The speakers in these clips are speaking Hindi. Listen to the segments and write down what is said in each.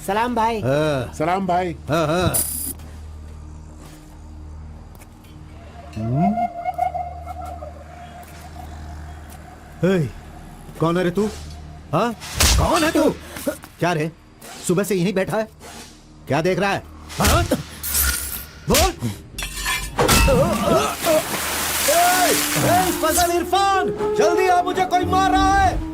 सलाम भाई। सलाम भाई। कौन है रे तू? हाँ, कौन है तू? क्या रे, सुबह से यहीं बैठा है? क्या देख रहा है? हाँ? बोल। फजल इरफान, जल्दी आ, मुझे कोई मार रहा है।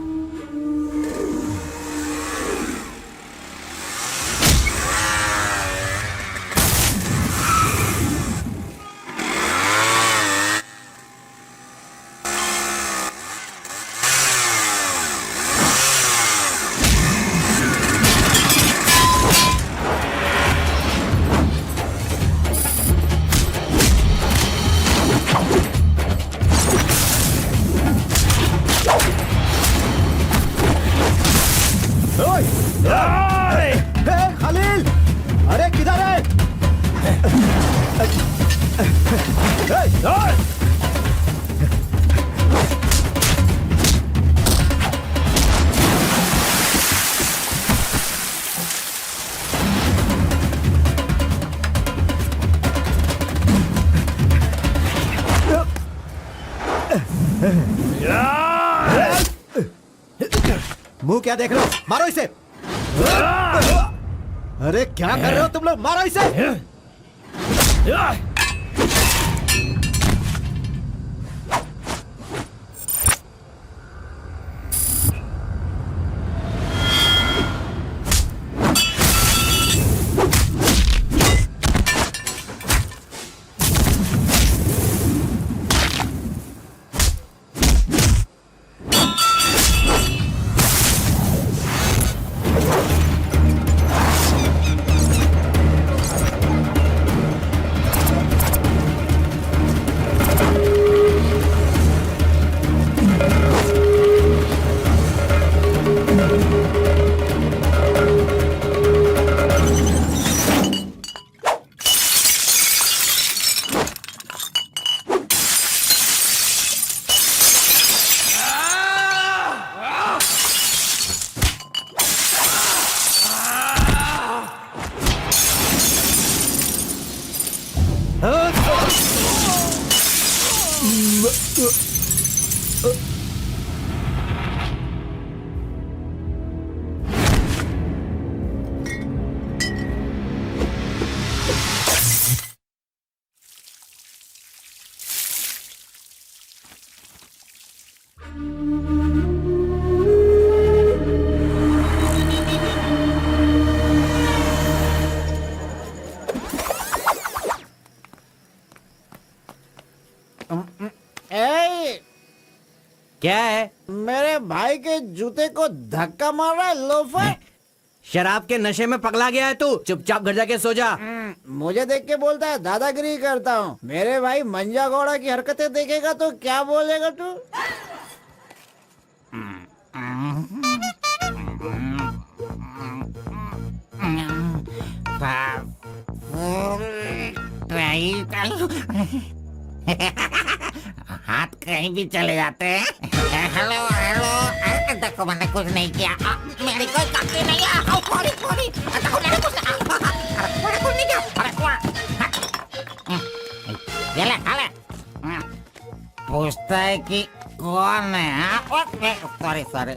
खलील, अरे किधर है? मुंह क्या देख रहे हो? मारो इसे। अरे क्या कर रहे हो तुम लोग? मारो इसे। क्या है? मेरे भाई के जूते को धक्का मार रहा है लोफर। शराब के नशे में पगला गया है तू। चुपचाप घर जाके सो जा। मुझे देख के बोलता है दादागिरी करता हूँ। मेरे भाई मंजा घोड़ा की हरकतें देखेगा तो क्या बोलेगा तू? हाथ कहीं भी चले जाते हैं। हेलो हेलो, देखो मैंने कुछ नहीं किया। मेरी कोई गलती नहीं है। सॉरी देखो मैंने कुछ नहीं किया। ये ले खा ले। पूछता है कि कौन है? सॉरी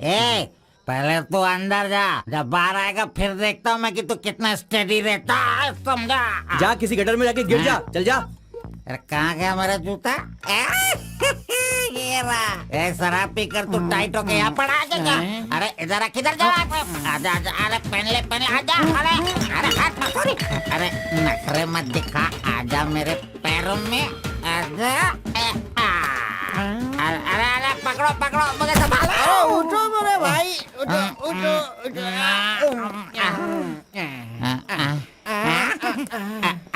ए, पहले तू अंदर जा, जब बाहर आएगा फिर देखता हूँ मैं कि तू कितना स्टेडी रहता है, समझा? जा किसी गटर में जाके गिर जा। चल जा। अरे कहाँ गया मेरा जूता? ये रहा। शराब पी कर तू टाइट होके यहाँ पड़ा आ जा। अरे इधर किधर जा? आजा अरे पहन ले आजा। अरे हाथ मत छोड़ी। अरे नखरे मत दिखा, आजा मेरे पैरों में आजा। अरे पकड़ो मुझे संभालो। उठो मेरे भाई, उठो।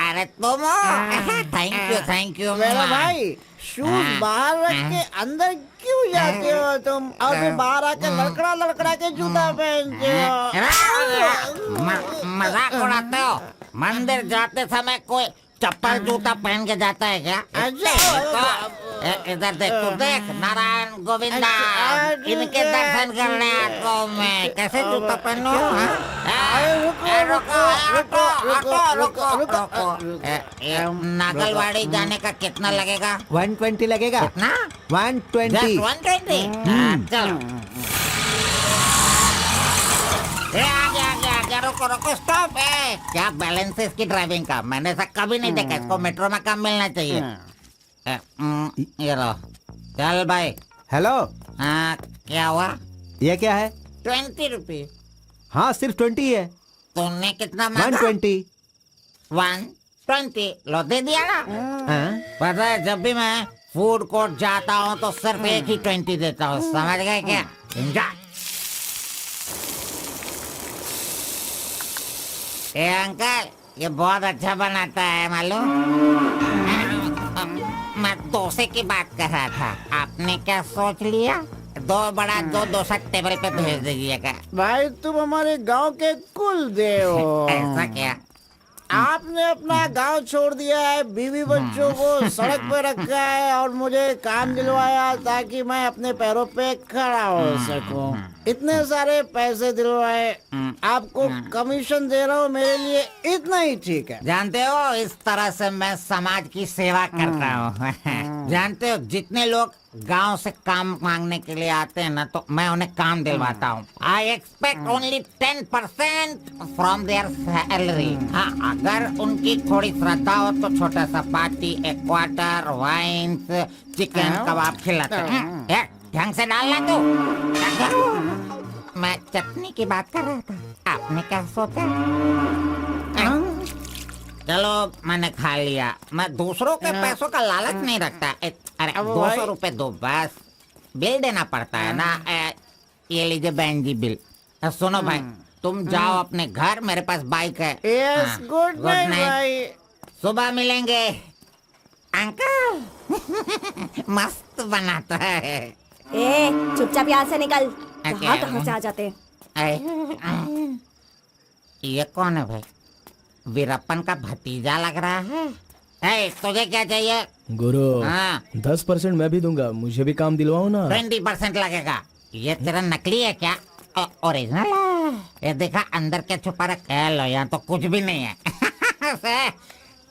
अरे तुम थैंक यू मेरा भाई, शूज बाहर रख के अंदर क्यों जाते हो तुम? और फिर बाहर आके लड़खड़ा के जूता पहनते हो। मजाक उड़ाते हो? मंदिर जाते समय कोई चप्पल जूता पहन के जाता है क्या? इधर देख, तू देख, नारायण गोविंदा, इनके दर्शन करने आता हूँ मैं। कैसे जूता पहनूं? नागलवाड़ी जाने का कितना लगेगा? 120 लगेगा। कितना? 120। 120? चलो। आ गया, रुको, स्टॉप है। क्या बैलेंस है इसकी ड्राइविंग का? मैंने ऐसा कभी नहीं देखा। इसको मेट्रो में काम मिलना चाहिए। ये लो, चल भाई। हेलो, हाँ, क्या हुआ? ये क्या है? 20 रुपये। हाँ, सिर्फ 20 है। तुमने कितना मांगा? 120। 120 लो, दे दिया ना। हाँ? पता है, जब भी मैं फूड कोर्ट जाता हूँ तो सिर्फ एक ही 20 देता हूँ, समझ गए क्या? एंजॉय। ए अंकल, ये बहुत अच्छा बनाता है मालूम। मैं डोसे की बात कर रहा था, आपने क्या सोच लिया? 2 बड़ा 2 डोसा टेबल पे भेज दीजिएगा। भाई तुम हमारे गांव के कुल देव हो। ऐसा क्या? आपने अपना गांव छोड़ दिया है, बीवी बच्चों को सड़क पे रखा है और मुझे काम दिलवाया ताकि मैं अपने पैरों पे खड़ा हो सकूं। इतने सारे पैसे दिलवाए, आपको कमीशन दे रहा हूँ, मेरे लिए इतना ही ठीक है। जानते हो, इस तरह से मैं समाज की सेवा करता हूँ। जानते हो, जितने लोग गांव से काम मांगने के लिए आते हैं ना, तो मैं उन्हें काम दिलवाता हूँ। I expect only 10% from there salary. हाँ, अगर उनकी थोड़ी श्रद्धा हो तो छोटा सा पार्टी, एक क्वार्टर, वाइन्स, चिकन कबाब खिलाते हैं। ढंग से डालना तू। मैं चटनी की बात कर रहा था, आपने क्या सोचा? चलो, मैंने खा लिया। मैं दूसरों के पैसों का लालच नहीं रखता। अरे 200 रुपए दो बस, बिल देना पड़ता है ना। ये लीजिए बहन जी बिल। सुनो भाई, तुम जाओ अपने घर, मेरे पास बाइक है। यस, गुड नाइट भाई। सुबह मिलेंगे। अंकल मस्त बनाता है। ए, चुपचाप यहाँ से निकल। क्या? कहाँ से आ जाते हैं? ये कौन है भाई? वीरप्पन का भतीजा लग रहा है। ए, तुझे क्या चाहिए? गुरु, हाँ। 10% मैं भी दूंगा, मुझे भी काम दिलवाओ ना। 20% लगेगा। ये तेरा नकली है क्या? ओरिजिनल है। ये देखा अंदर क्या छुपा रखा है? लो, यहाँ तो कुछ भी नहीं है।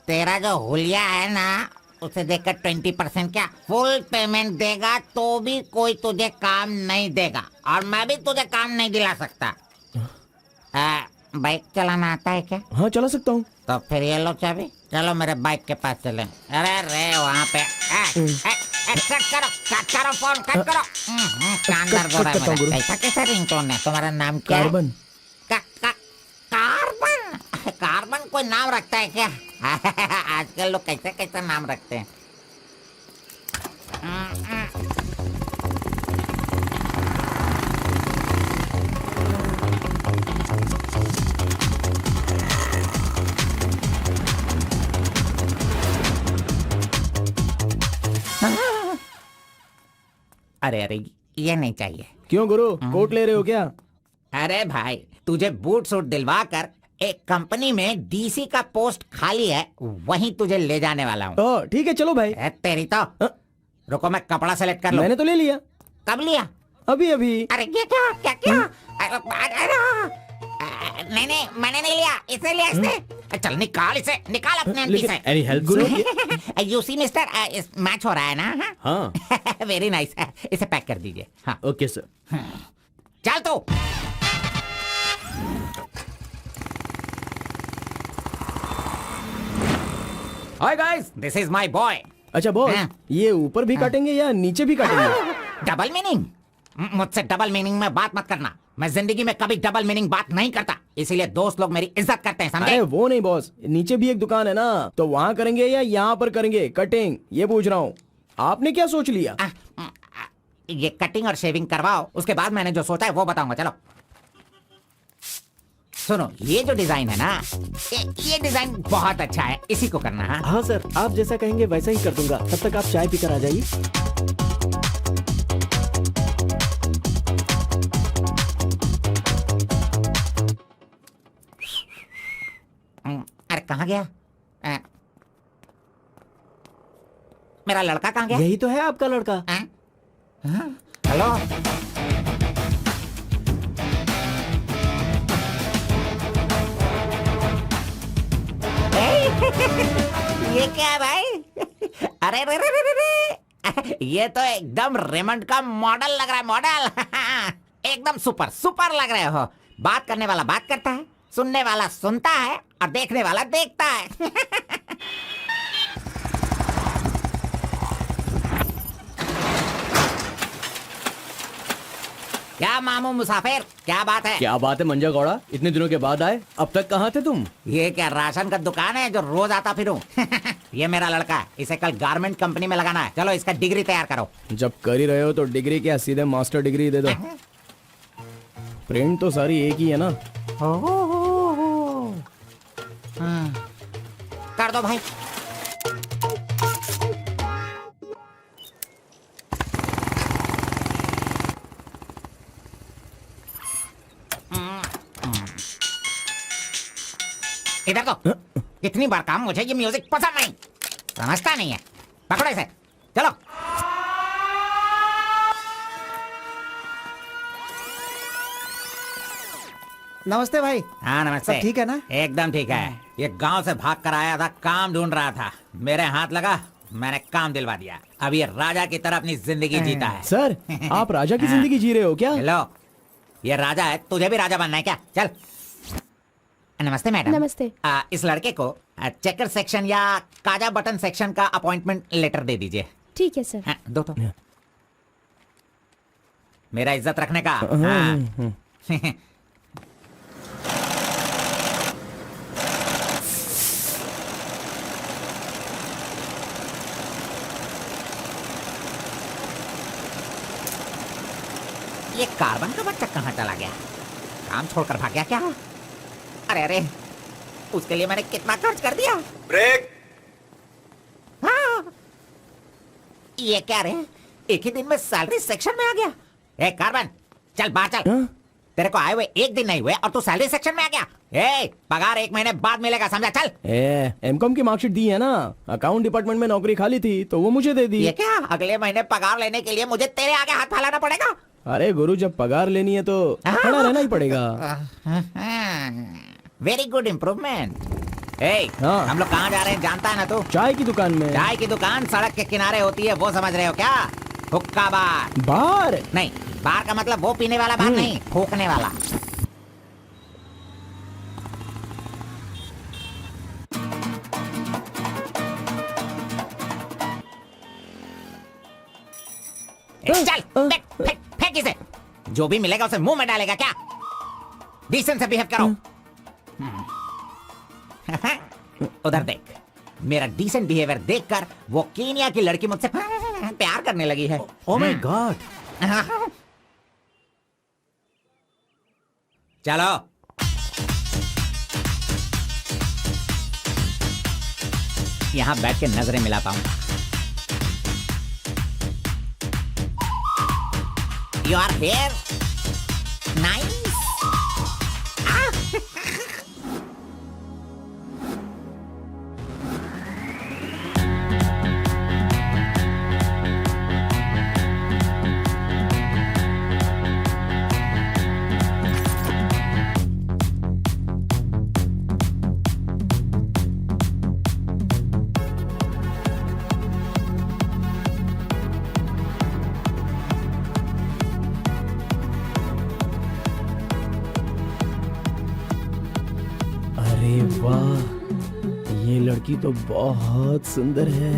तेरा जो हुलिया है ना, उसे देखकर 20% क्या फुल पेमेंट देगा तो भी कोई तुझे काम नहीं देगा, और मैं भी तुझे काम नहीं दिला सकता। बाइक चलाना आता है क्या? हाँ, चला सकता हूँ। तो फिर ये लो चाबी, चलो मेरे बाइक के पास चले। अरे रे, वहाँ पे कट करो फोन, कट करो। कान दर्द हो रहा है मेरा। कैसा कैसा रिंगटोन है? तुम्हारा नाम क्या है? कार्बन। कार्बन? कार्बन कोई नाम रखता है क्या? आजकल लोग कैसे कैसे नाम रखते हैं। अरे अरे, ये नहीं चाहिए। क्यों गुरु, कोट ले रहे हो क्या? अरे भाई, तुझे बूट सूट दिलवा कर एक कंपनी में डीसी का पोस्ट खाली है, वहीं तुझे ले जाने वाला हूँ। तो ठीक है, चलो भाई। तेरी तो। रुको, मैं कपड़ा सेलेक्ट कर लूं। मैंने तो ले लिया। कब लिया? अभी अभी। अरे ये क्या क्या क्या? नहीं नहीं, मैंने नहीं लिया, इसे लिया इसने। चल निकाल इसे, निकाल अपने अंदर से। Any help Guru? You see mister, match हो रहा है ना? हाँ। Very nice. इसे पैक कर दीजिए। हाँ, ओके सर। चल तू। Hi guys, this is my boy. अच्छा बॉस, हाँ। ये ऊपर भी काटेंगे या नीचे भी काटेंगे? Double meaning? मुझसे डबल मीनिंग में बात मत करना। मैं जिंदगी में कभी डबल मीनिंग बात नहीं करता, इसीलिए दोस्त लोग मेरी इज्जत करते हैं, समझे? अरे वो नहीं बॉस, नीचे भी एक दुकान है ना, तो वहाँ करेंगे या यहाँ पर करेंगे कटिंग, ये पूछ रहा हूँ। आपने क्या सोच लिया? ये कटिंग और शेविंग करवाओ, उसके बाद मैंने जो सोचा है वो बताऊंगा। चलो सुनो, ये जो डिजाइन है ना, ये डिजाइन बहुत अच्छा है, इसी को करना है। हाँ सर, आप जैसा कहेंगे वैसा ही कर दूंगा। तब तक आप चाय पीकर आ जाइए। अरे कहाँ गया? मेरा लड़का कहाँ गया? यही तो है आपका लड़का। हाँ? हाँ? हेलो। ये क्या है भाई? अरे रे रे रे रे रे। ये तो एकदम रेमंड का मॉडल लग रहा है, मॉडल। एकदम सुपर सुपर लग रहे हो। बात करने वाला बात करता है, सुनने वाला सुनता है और देखने वाला देखता है। क्या मामू मुसाफिर, क्या बात है? क्या बात है मंजा गौड़ा, इतने दिनों के बाद आए, अब तक कहाँ थे तुम? ये क्या राशन का दुकान है जो रोज आता फिरूं? ये मेरा लड़का है, इसे कल गारमेंट कंपनी में लगाना है। चलो इसका डिग्री तैयार करो। जब कर ही रहे हो तो डिग्री क्या, सीधे मास्टर डिग्री दे दो। प्रिंट तो सारी एक ही है ना। कर दो भाई। इधर तो कितनी बार काम, मुझे ये म्यूजिक पसंद नहीं, समझता नहीं है। पकड़ो इसे, चलो। नमस्ते भाई। हाँ नमस्ते। सब ठीक है ना? एकदम ठीक है। ये गांव से भाग कर आया था, काम ढूंढ रहा था, मेरे हाथ लगा, मैंने काम दिलवा दिया। अब ये राजा की तरह अपनी जिंदगी जीता है। सर, आप राजा की जिंदगी जी रहे हो क्या? हेलो, ये राजा है, तुझे भी राजा बनना है क्या? चल। नमस्ते मैडम। नमस्ते। इस लड़के को चेकर सेक्शन या काजा बटन सेक्शन का अपॉइंटमेंट लेटर दे दीजिए। ठीक है सर। हाँ, दो तो। मेरा इज्जत रखने का। हाँ। ये कार्बन का बच्चा कहाँ चला गया? काम छोड़कर भाग गया क्या? अरे अरे, उसके लिए मैंने कितना खर्च कर दिया। ब्रेक। हाँ। ये क्या रे, एक ही दिन में सैलरी सेक्शन में आ गया। ए कार्बन, चल बाहर चल। हाँ? तेरे को आए हुए एक दिन नहीं हुए और तू सैलरी सेक्शन में आ गया। ए, पगार 1 महीने बाद मिलेगा, समझा? चल। एमकॉम की मार्कशीट दी है ना, अकाउंट डिपार्टमेंट में नौकरी खाली थी तो वो मुझे दे दी। ये क्या, अगले महीने पगार लेने के लिए मुझे तेरे आगे हाथ फैलाना पड़ेगा? अरे गुरु, जब पगार लेनी है तो खड़ा रहना ही पड़ेगा। Very good improvement. ए, हाँ। हम लोग कहाँ जा रहे हैं जानता है ना तू? चाय की दुकान में। चाय की दुकान सड़क के किनारे होती है, वो समझ रहे हो क्या? हुक्का बार। बार? नहीं, बार का मतलब वो पीने वाला बार नहीं, फूकने वाला। चल, फेंक इसे। जो भी मिलेगा उसे मुंह में डालेगा क्या? डिसेंट से बिहेव करो। उधर देख, मेरा डिसेंट बिहेवियर देखकर वो केनिया की लड़की मुझसे प्यार करने लगी है। Oh my God. चलो। यहां बैठ के नजरें मिला पाऊंगा। Your hair nice. अरे वाह, ये लड़की तो बहुत सुंदर है।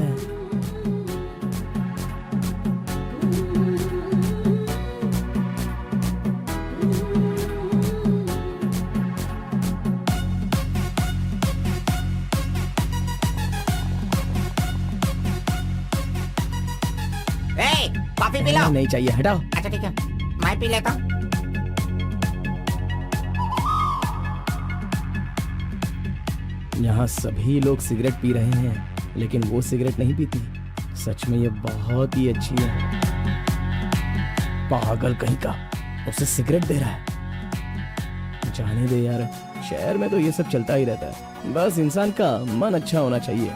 Coffee P low. नहीं चाहिए, हटाओ। अच्छा ठीक है, मैं पी लेता हूँ। यहाँ सभी लोग सिगरेट पी रहे हैं, लेकिन वो सिगरेट नहीं पीती। सच में ये बहुत ही अच्छी है। पागल कहीं का, उसे सिगरेट दे रहा है। जाने दे यार, शहर में तो ये सब चलता ही रहता है। बस इंसान का मन अच्छा होना चाहिए।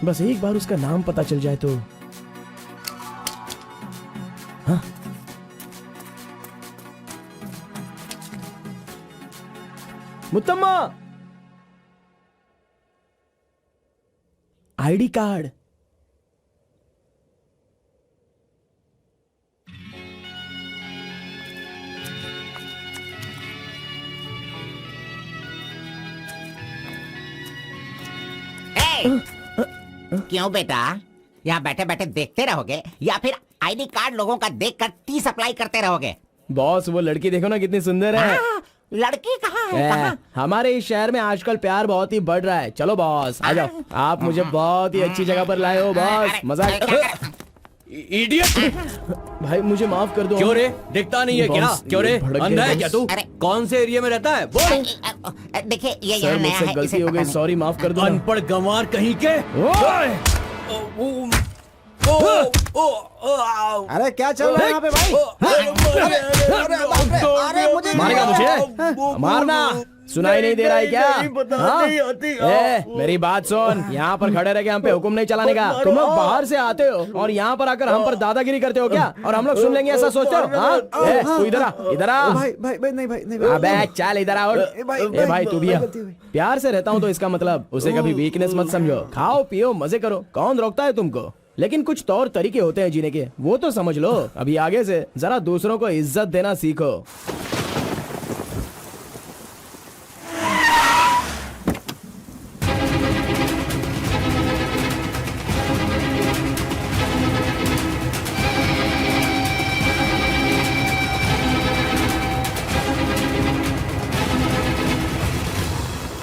बस एक बार उसका नाम पता चल जाए तो। हाँ? मुत्तम्मा, आईडी कार्ड। क्यों बेटा, यहाँ बैठे बैठे देखते रहोगे या फिर आईडी कार्ड लोगों का देखकर टी सप्लाई करते रहोगे? बॉस, वो लड़की देखो ना कितनी सुंदर है। लड़की कहाँ है? कहाँ? हमारे इस शहर में आजकल प्यार बहुत ही बढ़ रहा है। चलो बॉस, आ जाओ। आप मुझे बहुत ही अच्छी जगह पर लाए हो बॉस। मजा इडियट! भाई मुझे माफ कर दो। क्यों रे, दिखता नहीं है क्या? बॉस, क्यों रे, भड़क अंधा गए है क्या तू? अरे। कौन से एरिया में रहता है बोल? देखिए ये सर, यहाँ नया मुझसे है, गलती इसे हो पता गई, नहीं। सॉरी, माफ कर दो। अनपढ़ गंवार कहीं के। ओए! अरे क्या चल रहा है यहाँ पे भाई? अरे मुझे मारेगा मुझे? मारना सुनाई नहीं दे रहा है क्या? हाँ? मेरी बात सुन, यहाँ पर खड़े रह के हम पे हुक्म नहीं चलाने का। तुम लोग बाहर से आते हो और यहाँ पर आकर हम पर दादागिरी करते हो क्या? और हम लोग सुन लेंगे ऐसा सोचते हो? हाँ? तू इधर आ, इधर आ। भाई भाई भाई नहीं भाई नहीं अबे चल इधर आ। ए भाई तू भी आ। प्यार से रहता हूँ तो इसका मतलब उसे कभी वीकनेस मत समझो। खाओ पियो मजे करो, कौन रोकता है तुमको? लेकिन कुछ तौर तरीके होते हैं जीने के, वो तो समझ लो। अभी आगे से जरा दूसरों को इज्जत देना सीखो।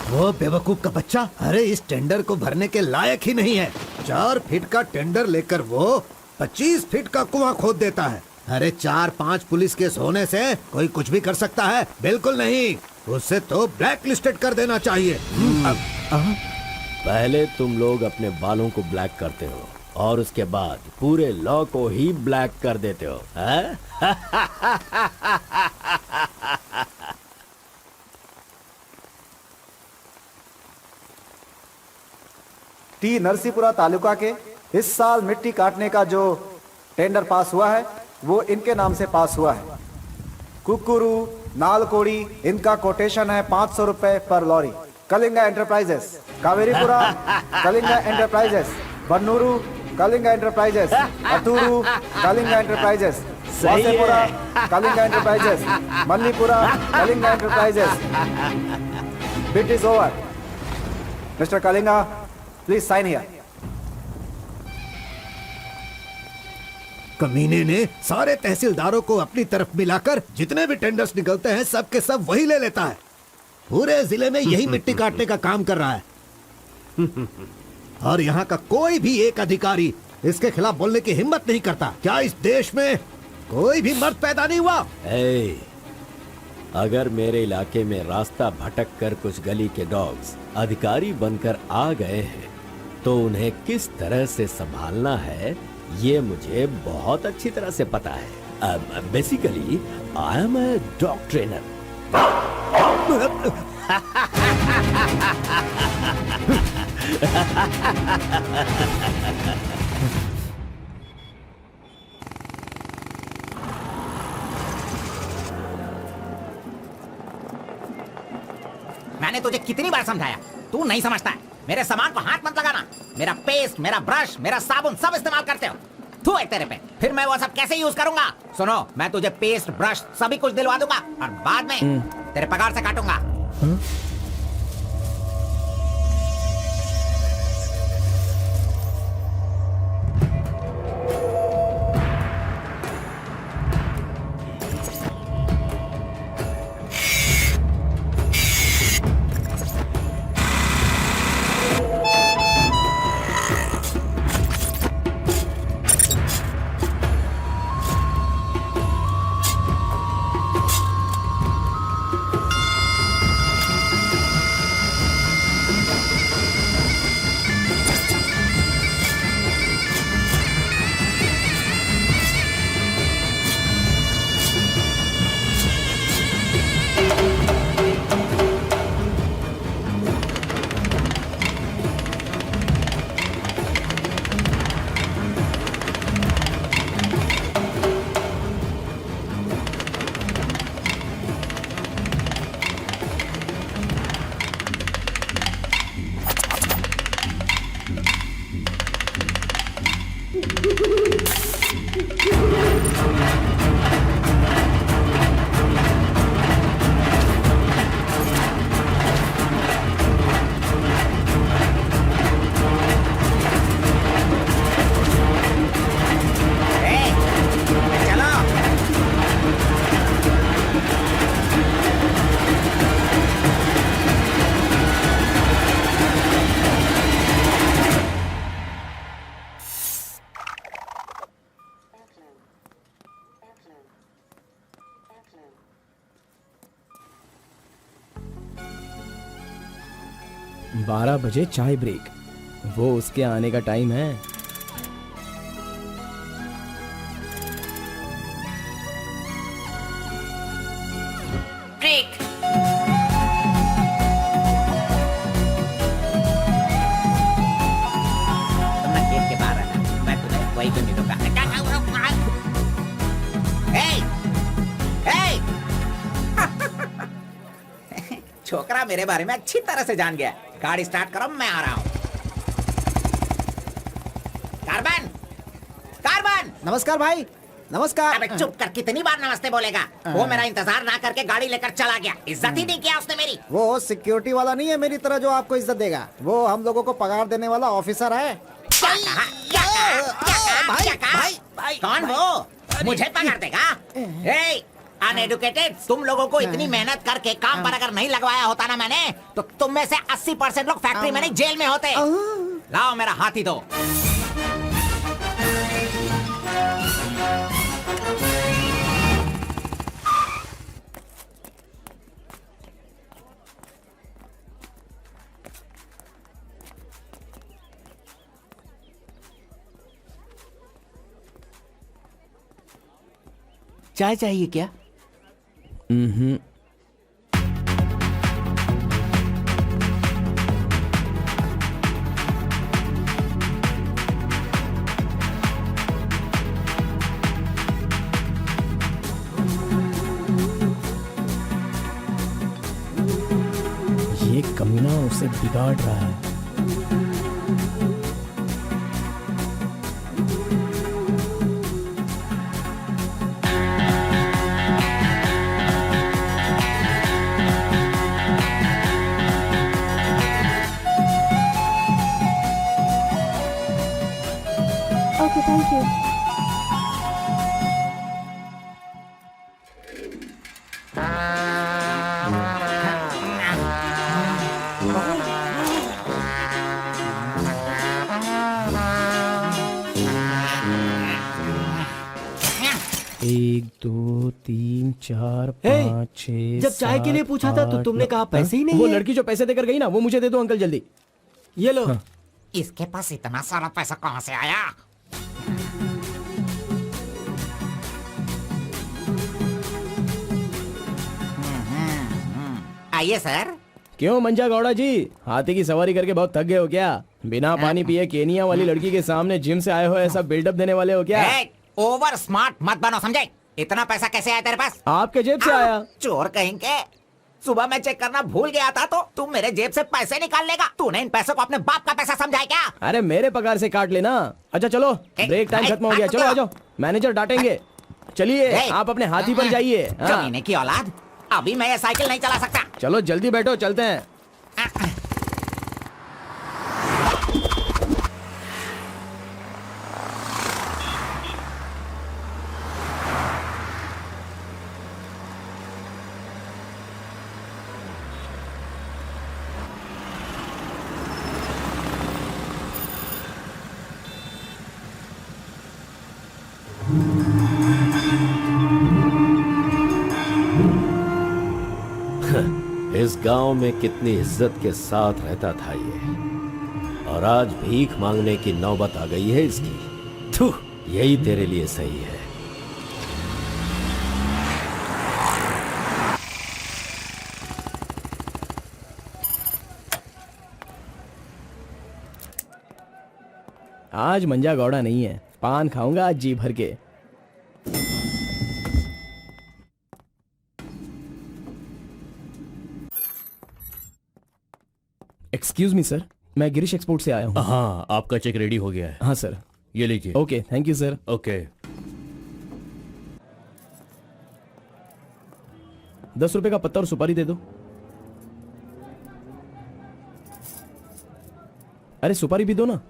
वो बेवकूफ का बच्चा, अरे इस टेंडर को भरने के लायक ही नहीं है। 4 फीट का टेंडर लेकर वो 25 फीट का कुआं खोद देता है। अरे 4-5 पुलिस केस होने से कोई कुछ भी कर सकता है? बिल्कुल नहीं, उसे तो ब्लैक लिस्टेड कर देना चाहिए। पहले तुम लोग अपने बालों को ब्लैक करते हो और उसके बाद पूरे लॉ को ही ब्लैक कर देते हो, हैं? टी नरसीपुरा तालुका के इस साल मिट्टी काटने का जो टेंडर पास हुआ है वो इनके नाम से पास हुआ है। कुकुरू, नालकोड़ी, इनका कोटेशन है 500 रुपए पर lorry. Kalinga enterprises, Kaveripura Kalinga enterprises, Bannuru Kalinga enterprises, Aturu Kalinga enterprises, Vasepura Kalinga enterprises, Mallipura Kalinga enterprises. Bit is over. Mister Kalinga, please sign here. कमीने ने सारे तहसीलदारों को अपनी तरफ मिलाकर जितने भी टेंडर्स निकलते हैं सब के सब वही ले लेता है। पूरे जिले में यही मिट्टी काटने का काम कर रहा है। और यहाँ का कोई भी एक अधिकारी इसके खिलाफ बोलने की हिम्मत नहीं करता। क्या इस देश में कोई भी मर्द पैदा नहीं हुआ? अगर मेरे इलाके में रास्ता भटक कर कुछ गली के डॉग्स अधिकारी बनकर आ गए हैं तो उन्हें किस तरह से संभालना है ये मुझे बहुत अच्छी तरह से पता है। Basically I am a dog trainer. मैंने तुझे कितनी बार समझाया, तू नहीं समझता है। मेरे सामान को हाथ मत लगाना। मेरा पेस्ट, मेरा ब्रश, मेरा साबुन सब इस्तेमाल करते हो। थू है तेरे पे, फिर मैं वो सब कैसे यूज करूंगा? सुनो, मैं तुझे पेस्ट, ब्रश सभी कुछ दिलवा दूंगा और बाद में तेरे पगार से काटूंगा। 12 बजे चाय ब्रेक, वो उसके आने का टाइम है। ब्रेक। तुमने गेट के बाहर रहना, मैं तुम्हें वही तो मिलूंगा। ए! ए! छोकरा मेरे बारे में अच्छी तरह से जान गया। गाड़ी स्टार्ट करो, मैं आ रहा हूँ। Carbon, carbon. नमस्कार भाई, नमस्कार। अबे चुप कर, कितनी बार नमस्ते बोलेगा? वो मेरा इंतजार ना करके गाड़ी लेकर चला गया। इज्जत ही नहीं किया उसने मेरी। वो सिक्योरिटी वाला नहीं है मेरी तरह जो आपको इज्जत देगा। वो हम लोगों को पगार देने वाला ऑफिसर है। क्या कहा? क्या कहा? क्या कहा? क्या कहा? कौन वो? मुझे पकड़ देगा? ए, अनएडुकेटेड, तुम लोगों को इतनी मेहनत करके काम पर अगर नहीं लगवाया होता ना मैंने, तो तुम में से 80% लोग फैक्ट्री में नहीं जेल में होते। लाओ मेरा हाथी दो। चाय चाहिए क्या? ये कमीना उसे बिगाड़ रहा है। Okay, thank you. एक, दो, तीन, चार, हे, 5, 6, जब चाय के लिए पूछा था तो तुमने कहा पैसे ही नहीं वो है। लड़की जो पैसे देकर गई ना, वो मुझे दे दो अंकल जल्दी। ये लो। इसके पास इतना सारा पैसा कहाँ से आया? आइए सर। क्यों मंजा गौड़ा जी, हाथी की सवारी करके बहुत थक गए हो क्या? बिना पानी पिए केनिया वाली लड़की के सामने जिम से आए हो, ऐसा बिल्डअप देने वाले हो क्या? ओवर स्मार्ट मत बनो, समझे? इतना पैसा कैसे आया तेरे पास? आपके जेब से आया। चोर कहेंगे। सुबह मैं चेक करना भूल गया था तो तू मेरे जेब से पैसे निकाल लेगा? तूने इन पैसों को अपने बाप का पैसा समझा है क्या? अरे मेरे पगार से काट लेना। अच्छा चलो, ब्रेक टाइम खत्म हो गया, चलो आ जाओ, मैनेजर डांटेंगे। चलिए आप अपने हाथी पर जाइए। हाँ। कमीने की औलाद, अभी मैं ये साइकिल नहीं चला सकता। चलो जल्दी बैठो, चलते हैं। इस गांव में कितनी इज्जत के साथ रहता था ये, और आज भीख मांगने की नौबत आ गई है इसकी। थू, यही तेरे लिए सही है। आज मंजा गौड़ा नहीं है, पान खाऊंगा आज जी भर के। एक्सक्यूज मी सर, मैं गिरीश एक्सपोर्ट से आया हूँ। हाँ, आपका चेक रेडी हो गया है। हाँ सर। ये लीजिए। Okay, thank you sir. Okay. 10 रुपए का पत्ता और सुपारी दे दो। अरे सुपारी भी दो ना।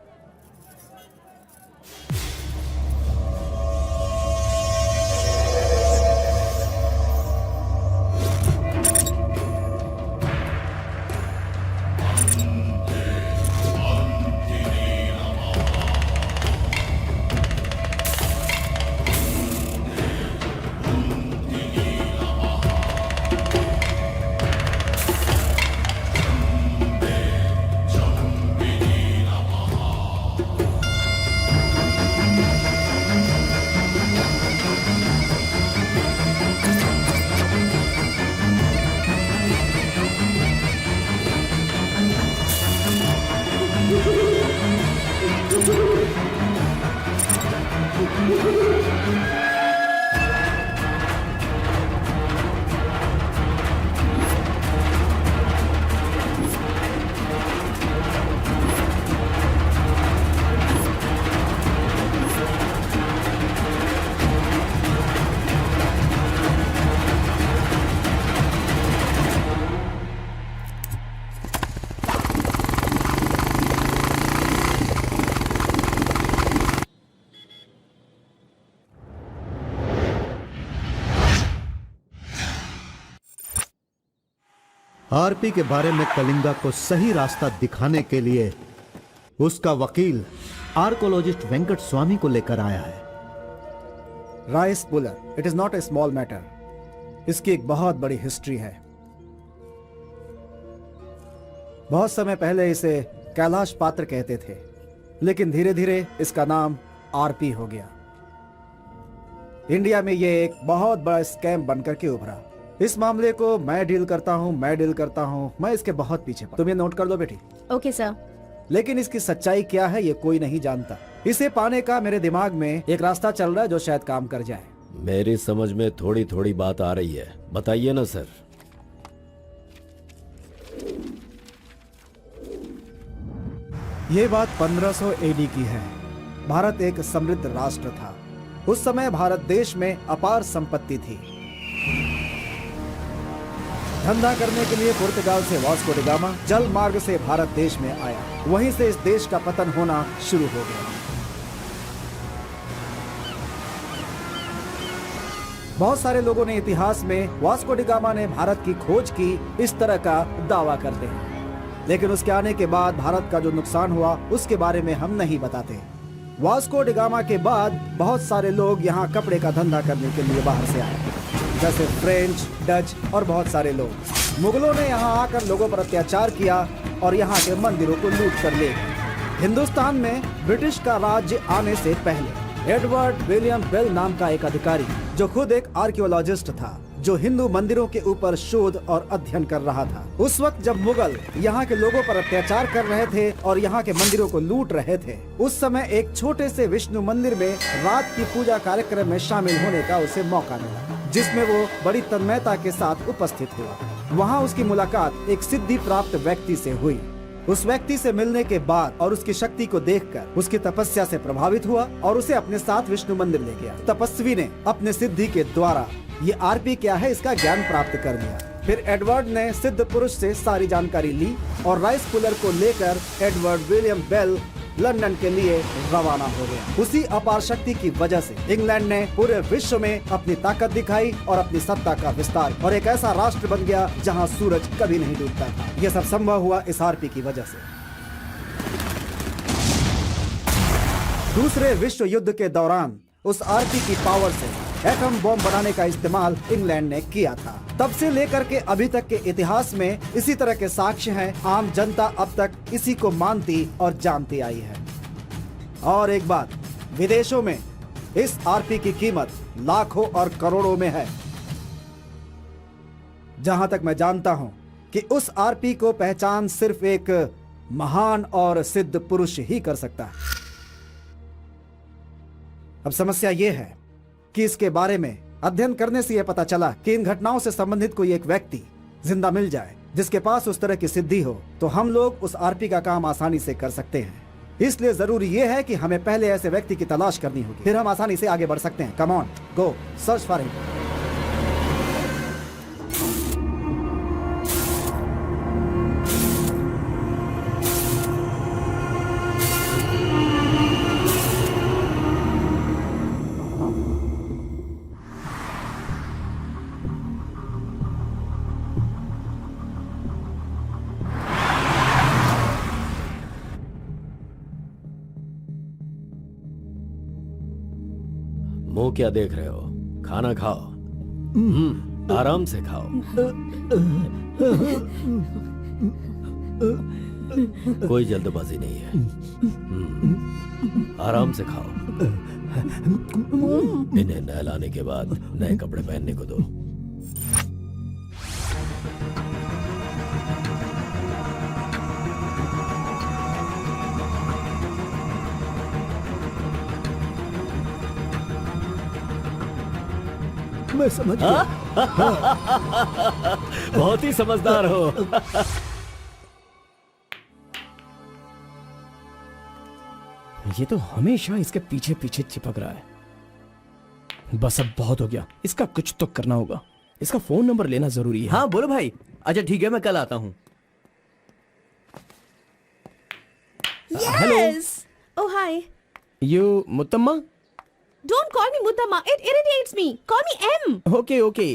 आरपी के बारे में कलिंगा को सही रास्ता दिखाने के लिए उसका वकील आर्कोलॉजिस्ट वेंकट स्वामी को लेकर आया है। Rice puller, it is not a small matter. इसकी एक बहुत बड़ी हिस्ट्री है। बहुत समय पहले इसे कैलाश पात्र कहते थे, लेकिन धीरे धीरे इसका नाम आरपी हो गया। इंडिया में यह एक बहुत बड़ा स्कैम बनकर के उभरा। इस मामले को मैं डील करता हूँ, मैं इसके बहुत पीछे तुम ये नोट कर दो बेटी। Okay sir. लेकिन इसकी सच्चाई क्या है ये कोई नहीं जानता। इसे पाने का मेरे दिमाग में एक रास्ता चल रहा है जो शायद काम कर जाए। मेरी समझ में थोड़ी थोड़ी बात आ रही है, बताइए ना सर। ये बात 1500 एडी की है। भारत एक समृद्ध राष्ट्र था। उस समय भारत देश में अपार संपत्ति थी। धंधा करने के लिए पुर्तगाल से वास्को डी गामा जल मार्ग से भारत देश में आया। वहीं से इस देश का पतन होना शुरू हो गया। बहुत सारे लोगों ने इतिहास में वास्को डी गामा ने भारत की खोज की इस तरह का दावा करते हैं, लेकिन उसके आने के बाद भारत का जो नुकसान हुआ उसके बारे में हम नहीं बताते। वास्को डी गामा के बाद बहुत सारे लोग यहाँ कपड़े का धंधा करने के लिए बाहर से आए, जैसे फ्रेंच, डच और बहुत सारे लोग। मुगलों ने यहाँ आकर लोगों पर अत्याचार किया और यहाँ के मंदिरों को लूट कर ले गए। हिंदुस्तान में ब्रिटिश का राज्य आने से पहले एडवर्ड विलियम बेल नाम का एक अधिकारी, जो खुद एक आर्कियोलॉजिस्ट था, जो हिंदू मंदिरों के ऊपर शोध और अध्ययन कर रहा था। उस वक्त जब मुगल यहाँ के लोगों पर अत्याचार कर रहे थे और यहाँ के मंदिरों को लूट रहे थे, उस समय एक छोटे से विष्णु मंदिर में रात की पूजा कार्यक्रम में शामिल होने का उसे मौका मिला, जिसमें वो बड़ी तन्मयता के साथ उपस्थित हुआ। वहाँ उसकी मुलाकात एक सिद्धि प्राप्त व्यक्ति से हुई। उस व्यक्ति से मिलने के बाद और उसकी शक्ति को देखकर उसकी तपस्या से प्रभावित हुआ और उसे अपने साथ विष्णु मंदिर ले गया। तपस्वी ने अपने सिद्धि के द्वारा ये आरपी क्या है इसका ज्ञान प्राप्त कर लिया। फिर एडवर्ड ने सिद्ध पुरुष से सारी जानकारी ली और राइस पुलर को लेकर एडवर्ड विलियम बेल लंदन के लिए रवाना हो गया। उसी अपार शक्ति की वजह से इंग्लैंड ने पूरे विश्व में अपनी ताकत दिखाई और अपनी सत्ता का विस्तार, और एक ऐसा राष्ट्र बन गया जहां सूरज कभी नहीं डूबता था। यह सब संभव हुआ इस आरपी की वजह से। दूसरे विश्व युद्ध के दौरान उस आरपी की पावर से एटम बम बनाने का इस्तेमाल इंग्लैंड ने किया था। तब से लेकर के अभी तक के इतिहास में इसी तरह के साक्ष्य हैं। आम जनता अब तक इसी को मानती और जानती आई है। और एक बात, विदेशों में इस आरपी की कीमत लाखों और करोड़ों में है। जहां तक मैं जानता हूं कि उस आरपी को पहचान सिर्फ एक महान और सिद्ध पुरुष ही कर सकता है। अब समस्या यह है कि इसके बारे में अध्ययन करने से यह पता चला कि इन घटनाओं से संबंधित कोई एक व्यक्ति जिंदा मिल जाए जिसके पास उस तरह की सिद्धि हो, तो हम लोग उस आरपी का काम आसानी से कर सकते हैं। इसलिए जरूरी यह है कि हमें पहले ऐसे व्यक्ति की तलाश करनी होगी, फिर हम आसानी से आगे बढ़ सकते हैं। Come on, go search for him. मुंह क्या देख रहे हो? खाना खाओ। आराम से खाओ। कोई जल्दबाजी नहीं है। आराम से खाओ। इन्हें नहलाने के बाद नए कपड़े पहनने को दो। मैं समझ गया। बहुत ही समझदार हो। ये तो हमेशा इसके पीछे पीछे चिपक रहा है। बस अब बहुत हो गया, इसका कुछ तो करना होगा। इसका फोन नंबर लेना जरूरी है। हाँ बोलो भाई। अच्छा ठीक है, मैं कल आता हूँ। Yes. Oh, hi. You Muthamma? Don't call me Muttama. It irritates me. Call me M. Okay okay.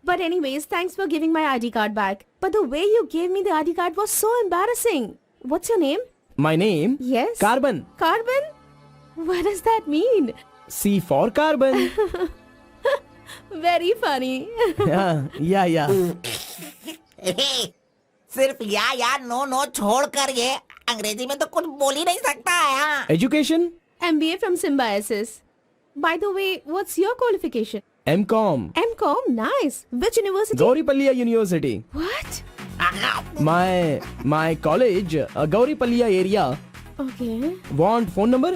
But anyways, thanks for giving my ID card back. But the way you gave me the ID card was so embarrassing. What's your name? My name? Yes. Carbon. Carbon? What does that mean? C for carbon. Very funny. या सिर्फ या नो नो छोड़ कर ये अंग्रेजी में तो कुछ बोल ही नहीं सकता है। हाँ। Education? MBA from Symbiosis. By the way, what's your qualification? M.Com. M.Com? Nice. Which university? Gauripalliya university. What? My college, Gauripalliya area. Okay. Want phone number?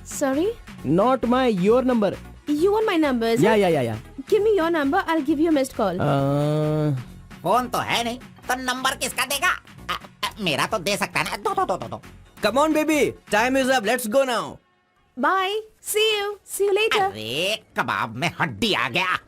Sorry? Not your number. You want my number, is it? Yeah. Give me your number. I'll give you a missed call. Phone तो है नहीं तो नंबर किसका देगा? मेरा तो दे सकता है ना। दो। Come on baby, time is up. Let's go now. Bye. See you. See you later. अरे कबाब में हड्डी आ गया।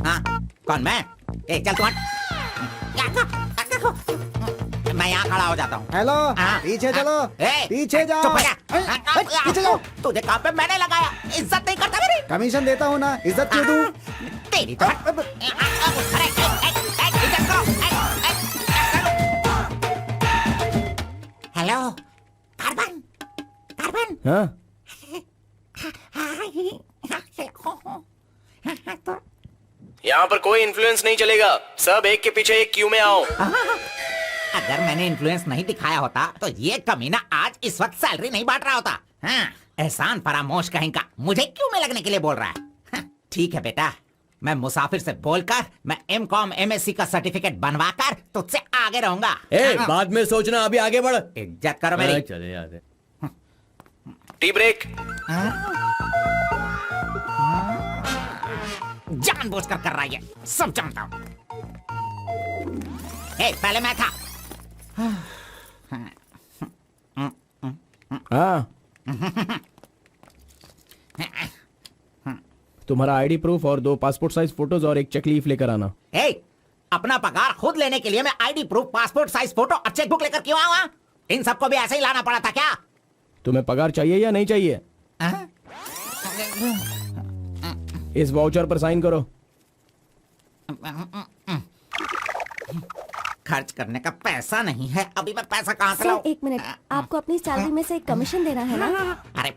हाँ, कौन मैं? ए चल तुम। मैं यहाँ खड़ा हो जाता हूँ। हेलो, हाँ, पीछे चलो, ए, पीछे जाओ। चुप हो जा। पीछे जाओ। तुझे काम पे मैंने लगाया, इज्जत नहीं करता मेरी। कमीशन देता हूँ ना, इज्जत क्यों दूँ? तेरी तो अरे इज्जत करो। Hello carbon. हाँ? यहाँ पर कोई इन्फ्लुएंस नहीं चलेगा। सब एक के पीछे एक क्यू में आओ। अगर मैंने इन्फ्लुएंस नहीं दिखाया होता तो ये कमीना आज इस वक्त सैलरी नहीं बांट रहा होता। हाँ, एहसान फरामोश कहीं का मुझे क्यों में लगने के लिए बोल रहा है? हाँ, ठीक है बेटा, मैं मुसाफिर से बोलकर मैं M.Com MSc का सर्टिफिकेट बनवाकर तुझसे आगे रहूंगा। बाद में सोचना, अभी आगे बढ़। इज्जत करो मेरी। चले जाते। Tea break. जानबूझकर कर रहा है, सब जानता हूँ। पहले मैं था। हाँ। तुम्हारा आईडी प्रूफ और 2 पासपोर्ट साइज फोटोज और एक चेक लीफ लेकर आना। अपना पगार खुद लेने के लिए मैं ID proof, passport size photo और चेकबुक लेकर क्यों आऊँ? इन सबको भी ऐसे ही लाना पड़ा था क्या? तुम्हें पगार चाहिए या नहीं चाहिए? इस वाउचर पर साइन करो। खर्च करने का पैसा नहीं है, अभी मैं पैसा कहाँ से सर, लाऊं? 1 मिनट। आपको अपनी सैलरी में से एक कमीशन देना है ना? अरे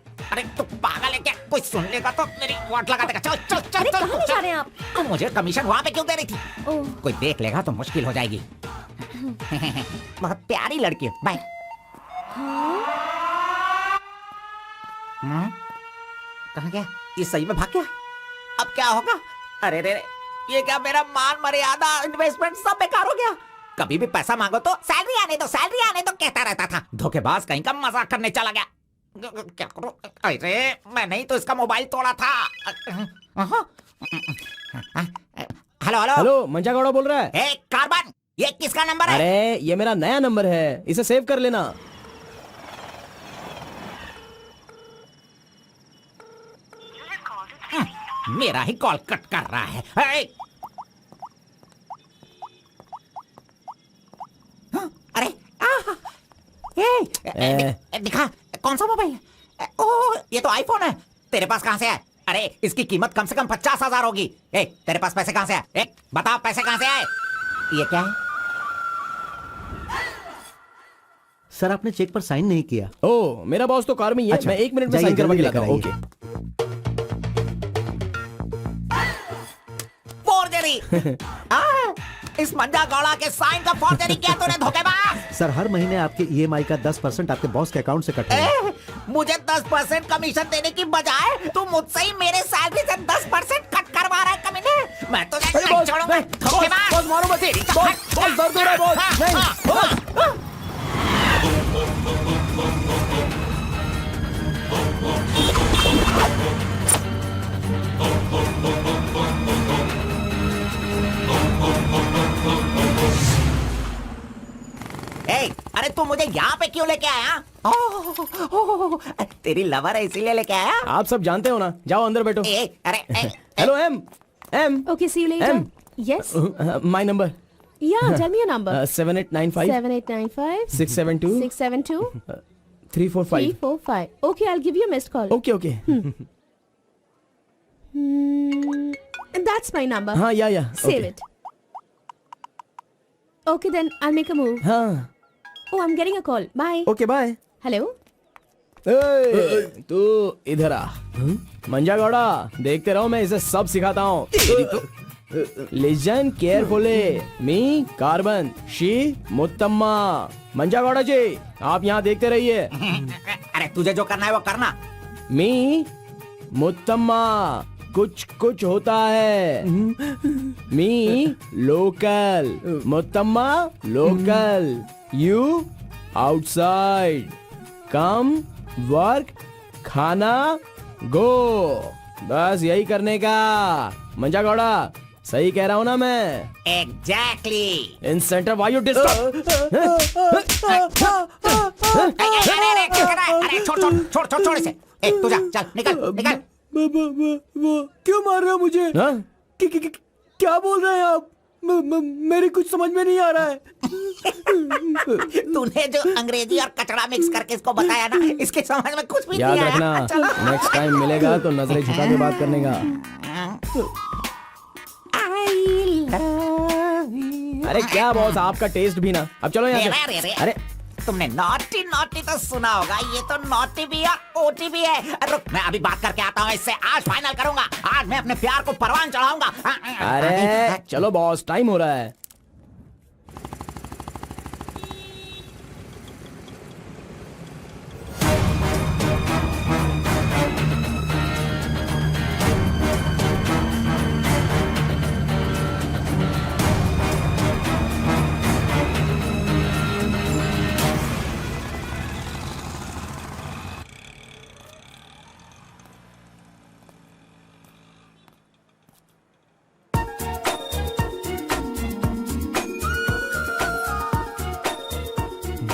तू पागल है क्या? कोई सुन लेगा तो मेरी वाट लगा देगा। चल चल चल अरे चल, कहाँ ले जा रहे हैं आप? तो मुझे कमीशन वहाँ पे क्यों दे रही थी? ओह, कोई देख लेगा तो मुश्किल हो जाएगी। बहुत प्यारी लड़की है। बाय। कहाँ गया? ये सही में भाग गया? अब क्या होगा? अरे रे, ये क्या मेरा मान मर्यादा इन्वेस्टमेंट सब बेकार हो गया? कभी भी पैसा मांगो तो सैलरी आने दो कहता रहता था। धोखेबाज कहीं का मजाक करने चला गया। क्या करूं? अरे मैंने ही तो इसका मोबाइल तोड़ा था। हेलो हेलो, मंजा गौड़ा बोल रहा है। ए कार्बन, ये किसका नंबर है? अरे ये मेरा नया नंबर है, इसे सेव कर लेना। मेरा ही कॉल कट कर रहा है। अरे दिखा, कौन सा मोबाइल है? ओह, ये तो आईफोन है। तेरे पास कहाँ से है? अरे इसकी कीमत कम से कम 50,000 होगी। तेरे पास पैसे कहाँ से आए? बता, पैसे कहाँ से आए? ये क्या है? सर आपने चेक पर साइन नहीं किया। ओ, मेरा बॉस तो कार में ही है। मैं 1 मिनट में जाइए, साइन करवा के जल्दी लाता हूँ। लेकर ओके। फोर्जरी। इस मंजा गौड़ा के साइन का फोर्जरी किया तूने धोखेबाज। सर हर महीने आपके ईएमआई का 10% आपके बॉस के अकाउंट से कट होगा। मुझे 10% कमीशन देने की बजाय तू मुझसे ही मेरे सैलरी से 10% कट करवा रहा है कमीने। मैं तुझे अरे नहीं बॉस, छोड़ूंगा। नहीं, धोखेबाज। बॉस, मारो मत। तेरी तो बॉस, हट, बॉस, दर्द हो रहा है, बॉस। हाँ, नहीं, हाँ, बॉस। ए, अरे तू मुझे यहाँ पे क्यों लेके आया? तेरी लवर है इसीलिए लेके आया? आप सब जानते हो ना। जाओ अंदर बैठो। अरे hello M. Okay, see you later. M. Yes. My number Yeah, tell me your number. 7895 7895 672 672 345. 345. Okay, I'll give you a missed call. Okay okay. That's my number. हाँ, या Save it. Okay, then I'll make a move. हाँ, Oh, I'm getting a call. Bye. Okay bye. Hello? तू इधर आ। मंजा गौड़ा, देखते रहो, मैं इसे सब सिखाता हूँ। Listen carefully. Me carbon, she Muttamma. Manja Gowda ji, आप यहाँ देखते रहिए। अरे तुझे जो करना है वो करना। मी मुत्तम्मा, कुछ कुछ होता है। Me local, Muttamma local, you outside. Come work, खाना गो। बस यही करने का। मंजा गौड़ा, सही कह रहा हूँ ना मैं? Exactly. In centre why you disturb. अरे छोड़ इसे। ए, तू जा, चल निकल। क्यों मार रहे हो मुझे? क्या बोल रहे हैं आप? मेरी कुछ समझ में नहीं आ रहा है। तूने जो अंग्रेजी और कचड़ा मिक्स करके इसको बताया ना, इसके समझ में कुछ भी याद नहीं रखना, आया। चल। नेक्स्ट टाइम मिलेगा तो नजरें झुका के बात करने का। अरे क्या बॉस, आपका टेस्ट भी ना। अब चलो यहाँ से। अरे तुमने नॉटी तो सुना होगा, ये तो नॉटी भी है, ओटी भी है। रुक, मैं अभी बात करके आता हूँ इससे। आज फाइनल करूंगा। आज मैं अपने प्यार को परवान चढ़ाऊंगा। अरे चलो बॉस, टाइम हो रहा है।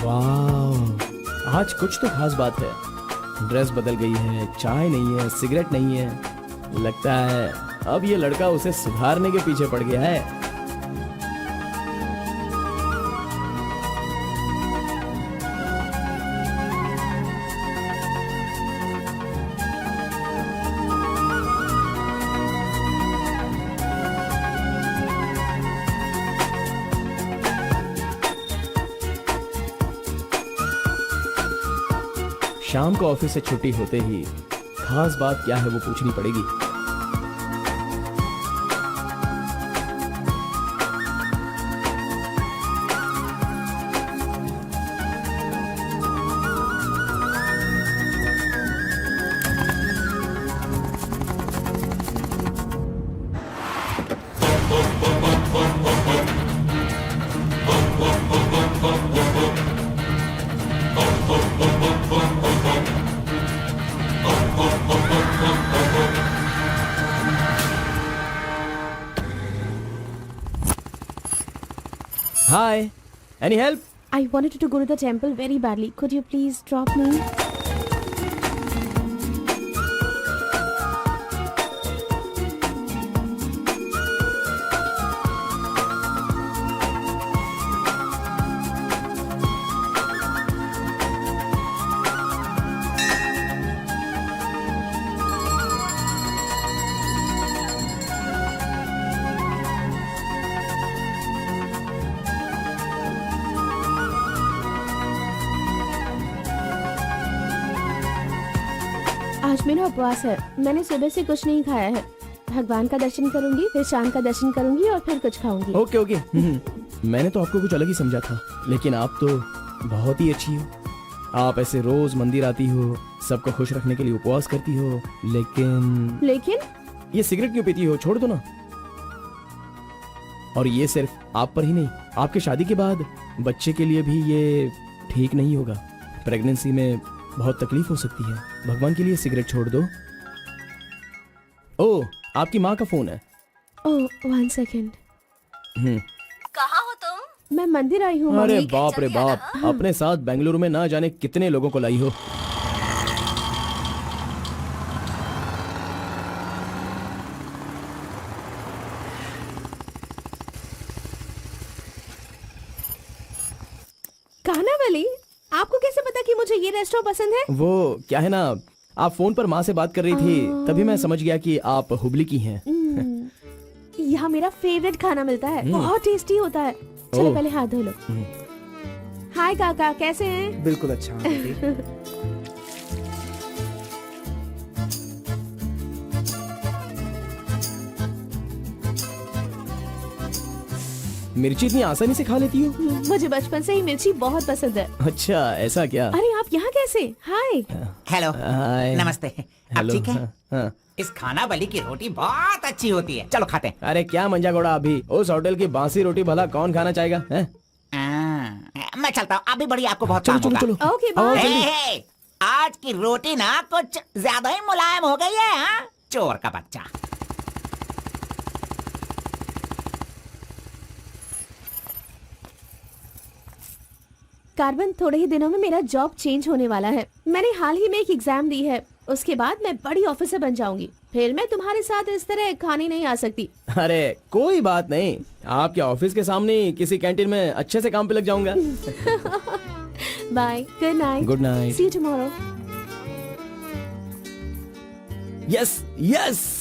वाह, आज कुछ तो खास बात है। ड्रेस बदल गई है, चाय नहीं है, सिगरेट नहीं है। लगता है अब ये लड़का उसे सुधारने के पीछे पड़ गया है। शाम को ऑफिस से छुट्टी होते ही खास बात क्या है वो पूछनी पड़ेगी। Hi, any help? I wanted to go to the temple very badly. Could you please drop me? आज मेरा उपवास है, मैंने सुबह से कुछ नहीं खाया है। भगवान का दर्शन करूंगी, फिर शाम का दर्शन करूंगी और फिर कुछ खाऊंगी। Okay okay. मैंने तो आपको कुछ अलग ही समझा था, लेकिन आप तो बहुत ही अच्छी हो। आप ऐसे रोज मंदिर आती हो, सबको खुश रखने के लिए उपवास करती हो, लेकिन ये सिगरेट क्यों पीती हो? छोड़ दो ना। और ये सिर्फ आप पर ही नहीं, आपके शादी के बाद बच्चे के लिए भी ये ठीक नहीं होगा। प्रेगनेंसी में बहुत तकलीफ हो सकती है। भगवान के लिए सिगरेट छोड़ दो। ओह, आपकी माँ का फोन है। ओह, 1 सेकेंड। कहाँ हो तुम? मैं मंदिर आई हूँ। अरे ठीक है, बाप रे जल्दी आना, बाप, अपने साथ बेंगलुरु में ना जाने कितने लोगों को लाई हो। कानावली, आपको कैसे पता कि मुझे ये रेस्टोरेंट पसंद है? वो क्या है ना, आप फोन पर माँ से बात कर रही थी, तभी मैं समझ गया कि आप हुबली की हैं। यहाँ मेरा फेवरेट खाना मिलता है, बहुत टेस्टी होता है। चलो ओह। पहले हाथ धो लो। हाय काका, कैसे हैं? बिल्कुल अच्छा बेटी। मिर्ची इतनी आसानी से खा लेती हो? मुझे बचपन से ही मिर्ची बहुत पसंद है। अच्छा, ऐसा क्या? अरे आप यहाँ कैसे? हाय। हेलो, हाय। नमस्ते। आप हेलो, ठीक है? हाँ, हाँ। इस खाना बली की रोटी बहुत अच्छी होती है, चलो खाते हैं। अरे क्या मंजा घोड़ा, अभी उस होटल की बासी रोटी भला कौन खाना चाहेगा? हैं? मैं चलता हूँ, अभी बड़ी आपको बहुत चलो काम चलो होगा। चलो। ओके, आओ, बाय। जल्दी। हे, आज की रोटी ना कुछ ज्यादा ही मुलायम हो गई है। हाँ? चोर का बच्चा। कार्बन, थोड़े ही दिनों में मेरा जॉब चेंज होने वाला है। मैंने हाल ही में एक एग्जाम दी है, उसके बाद मैं बड़ी ऑफिसर बन जाऊंगी। फिर मैं तुम्हारे साथ इस तरह खाने नहीं आ सकती। अरे कोई बात नहीं, आपके ऑफिस के सामने ही किसी कैंटीन में अच्छे से काम पे लग जाऊंगा। Bye, good night. Good night. See you tomorrow. Yes yes.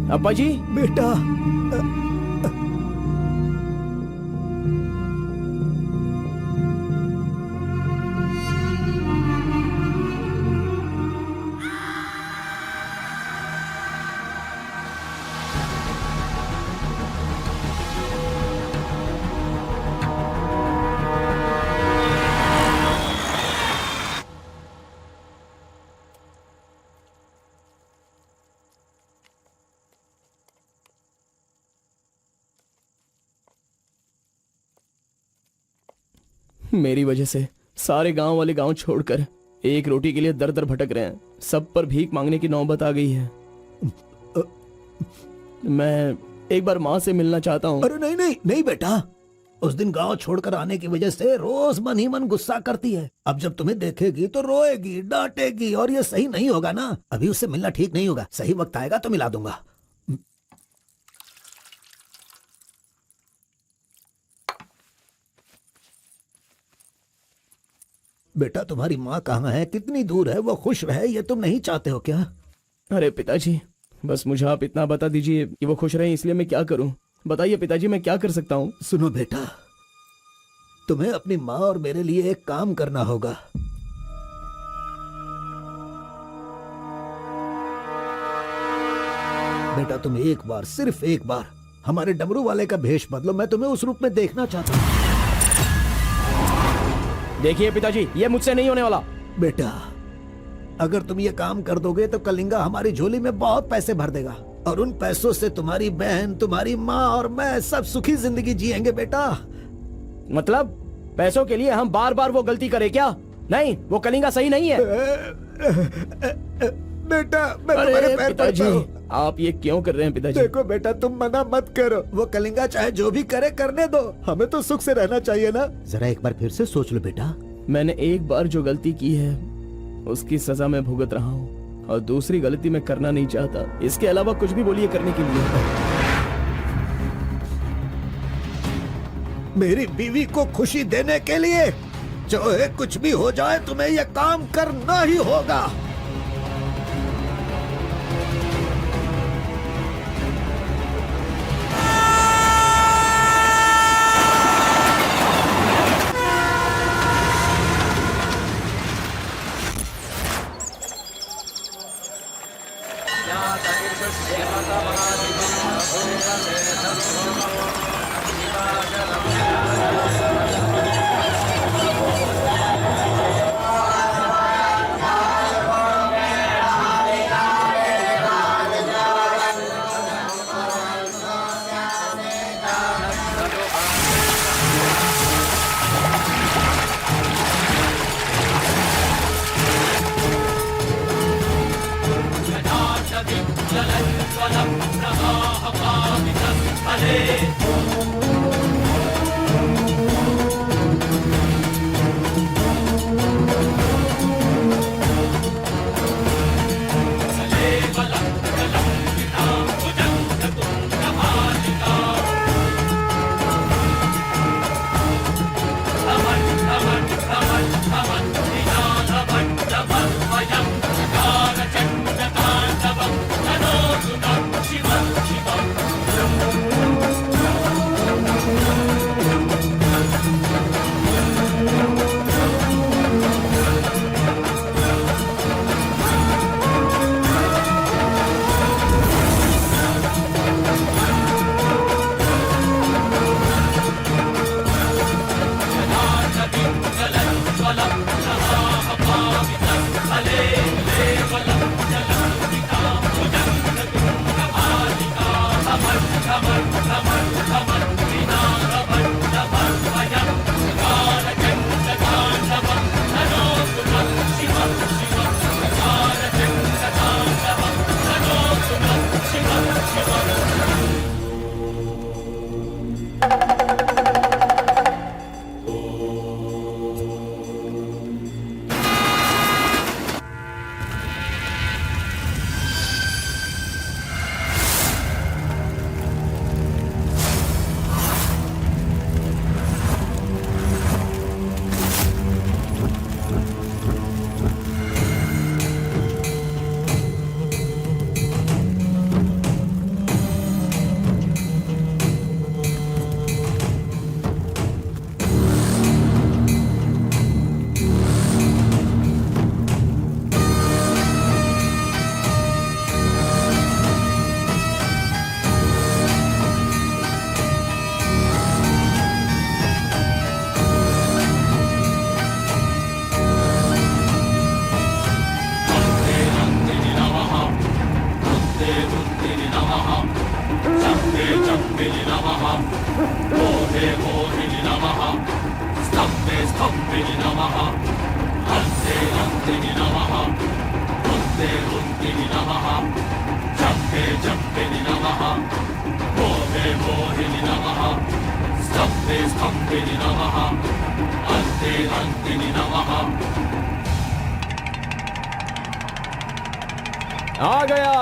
अब्बा जी, बेटा, मेरी वजह से सारे गांव वाले गांव छोड़कर एक रोटी के लिए दर दर भटक रहे हैं। सब पर भीख मांगने की नौबत आ गई है। मैं एक बार माँ से मिलना चाहता हूँ। अरे नहीं नहीं नहीं बेटा, उस दिन गांव छोड़कर आने की वजह से रोज मन ही मन गुस्सा करती है। अब जब तुम्हें देखेगी तो रोएगी, डांटेगी, और ये सही नहीं होगा ना। अभी उससे मिलना ठीक नहीं होगा। सही वक्त आएगा तो मिला दूंगा। बेटा, तुम्हारी माँ कहाँ है? कितनी दूर है? वो खुश रहे, ये तुम नहीं चाहते हो क्या? अरे पिताजी, बस मुझे आप इतना बता दीजिए कि वो खुश रहे, इसलिए मैं क्या करूं? बताइए पिताजी, मैं क्या कर सकता हूं? सुनो बेटा, तुम्हें अपनी माँ और मेरे लिए एक काम करना होगा। बेटा, तुम एक बार, सिर्फ एक बार हमारे डमरू वाले का भेष बदलो। मैं तुम्हें उस रूप में देखना चाहता हूँ। देखिए पिताजी, ये मुझसे नहीं होने वाला। बेटा, अगर तुम ये काम कर दोगे तो कलिंगा हमारी झोली में बहुत पैसे भर देगा, और उन पैसों से तुम्हारी बहन, तुम्हारी माँ और मैं सब सुखी जिंदगी जिएंगे। बेटा, मतलब पैसों के लिए हम बार बार वो गलती करें क्या? नहीं, वो कलिंगा सही नहीं है। बेटा, मैं तुम्हारे पैर पिताजी, पड़ता हूं। आप ये क्यों कर रहे हैं पिताजी? देखो बेटा, तुम मना मत करो। वो कलिंगा चाहे जो भी करे, करने दो। हमें तो सुख से रहना चाहिए ना। जरा एक बार फिर से सोच लो बेटा। मैंने एक बार जो गलती की है उसकी सजा मैं भुगत रहा हूँ, और दूसरी गलती मैं करना नहीं चाहता। इसके अलावा कुछ भी बोलिए करने के लिए। मेरी बीवी को खुशी देने के लिए चाहे कुछ भी हो जाए तुम्हें यह काम करना ही होगा।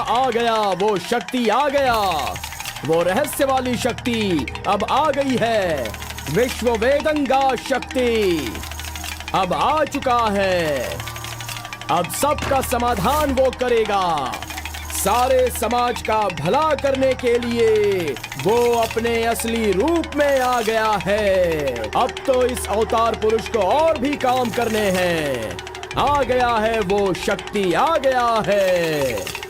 आ गया वो शक्ति, आ गया वो रहस्य वाली शक्ति, अब आ गई है विश्व वेदंगा शक्ति, अब आ चुका है। अब सबका समाधान वो करेगा, सारे समाज का भला करने के लिए वो अपने असली रूप में आ गया है। अब तो इस अवतार पुरुष को और भी काम करने हैं। आ गया है वो शक्ति, आ गया है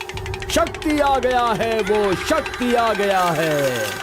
शक्ति, आ गया है वो शक्ति, आ गया है।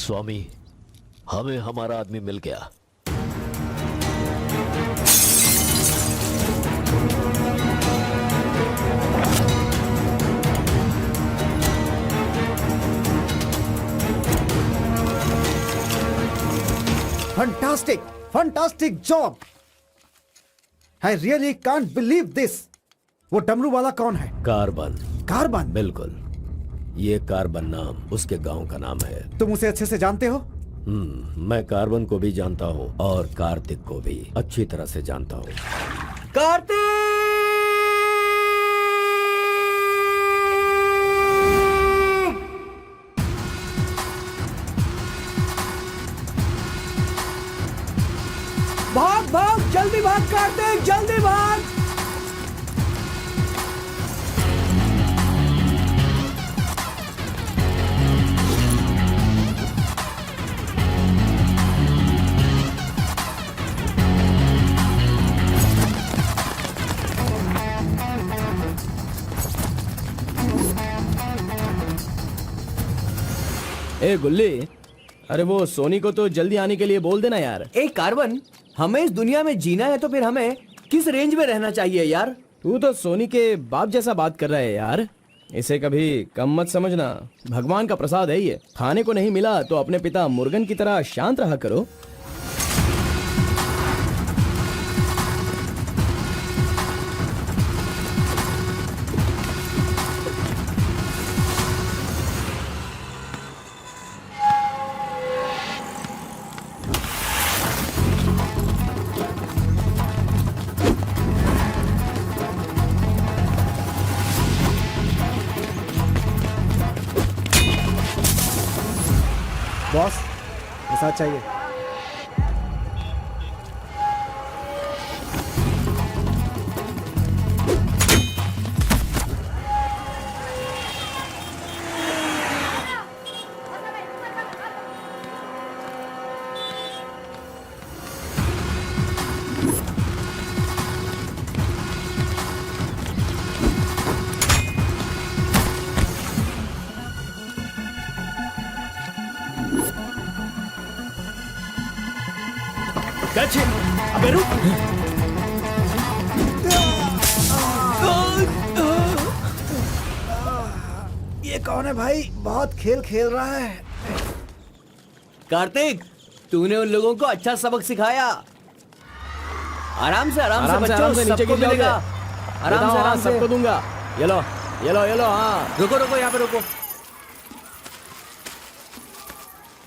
स्वामी, हमें हमारा आदमी मिल गया। Fantastic, fantastic job. I really can't believe this. वो डमरू वाला कौन है? कार्बन। कार्बन? बिल्कुल, ये कार्बन नाम उसके गांव का नाम है। तुम उसे अच्छे से जानते हो? मैं कार्बन को भी जानता हूँ और कार्तिक को भी अच्छी तरह से जानता हूँ। भाग भाग, जल्दी भाग कार्तिक, जल्दी भाग। ए गुल्ली, अरे वो सोनी को तो जल्दी आने के लिए बोल देना यार। ए कार्बन, हमें इस दुनिया में जीना है तो फिर हमें किस रेंज में रहना चाहिए यार? तू तो सोनी के बाप जैसा बात कर रहा है यार। इसे कभी कम मत समझना, भगवान का प्रसाद है ये। खाने को नहीं मिला तो अपने पिता मुर्गन की तरह शांत रहा करो। बॉस, प्रसाद चाहिए। अबे रुक। ये कौन है भाई? बहुत खेल खेल रहा है। कार्तिक, तूने उन लोगों को अच्छा सबक सिखाया। आराम से बच्चों, आराम से नीचे सबको गिर मिलेगा। जाओगे। आराम से सबको दूंगा। ये लो, ये लो, ये लो। हाँ, रुको यहाँ पे रुको।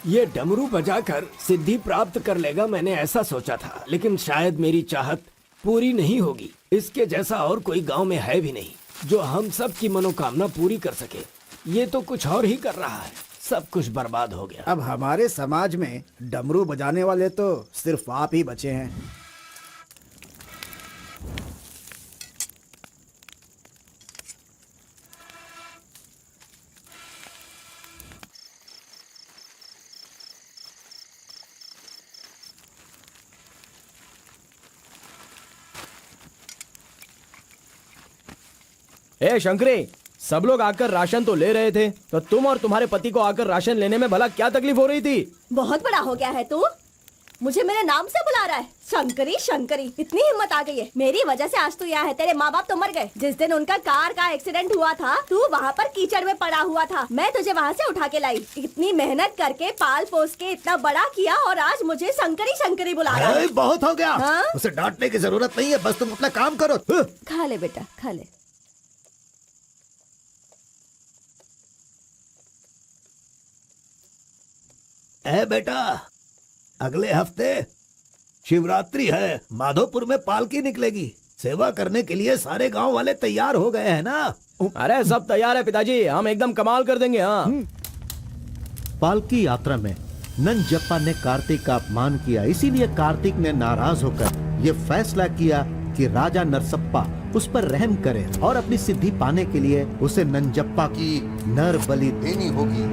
ये डमरू बजाकर सिद्धि प्राप्त कर लेगा, मैंने ऐसा सोचा था, लेकिन शायद मेरी चाहत पूरी नहीं होगी। इसके जैसा और कोई गांव में है भी नहीं जो हम सब की मनोकामना पूरी कर सके। ये तो कुछ और ही कर रहा है, सब कुछ बर्बाद हो गया। अब हमारे समाज में डमरू बजाने वाले तो सिर्फ आप ही बचे हैं। ए शंकरी, सब लोग आकर राशन तो ले रहे थे, तो तुम और तुम्हारे पति को आकर राशन लेने में भला क्या तकलीफ हो रही थी? बहुत बड़ा हो गया है तू, मुझे मेरे नाम से बुला रहा है। शंकरी शंकरी, इतनी हिम्मत आ गई है। मेरी वजह से आज तू यहाँ है। तेरे माँ बाप तो मर गए। जिस दिन उनका कार का एक्सीडेंट हुआ था, तू वहाँ पर कीचड़ में पड़ा हुआ था। मैं तुझे वहाँ से उठा के लाई। इतनी मेहनत करके पाल पोस के इतना बड़ा किया और आज मुझे शंकरी शंकरी बुला रहा है। बहुत हो गया। हाँ? उसे डांटने की जरूरत नहीं है, बस तुम अपना काम करो। खा ले बेटा, खा ले। ए बेटा, अगले हफ्ते शिवरात्रि है, माधोपुर में पालकी निकलेगी। सेवा करने के लिए सारे गांव वाले तैयार हो गए हैं ना? अरे सब तैयार है पिताजी, हम एकदम कमाल कर देंगे। हाँ, पालकी यात्रा में नंजप्पा ने कार्तिक का अपमान किया, इसीलिए कार्तिक ने नाराज होकर ये फैसला किया कि राजा नरसप्पा उस पर रहम करे और अपनी सिद्धि पाने के लिए उसे नंजप्पा की नर बलि देनी होगी।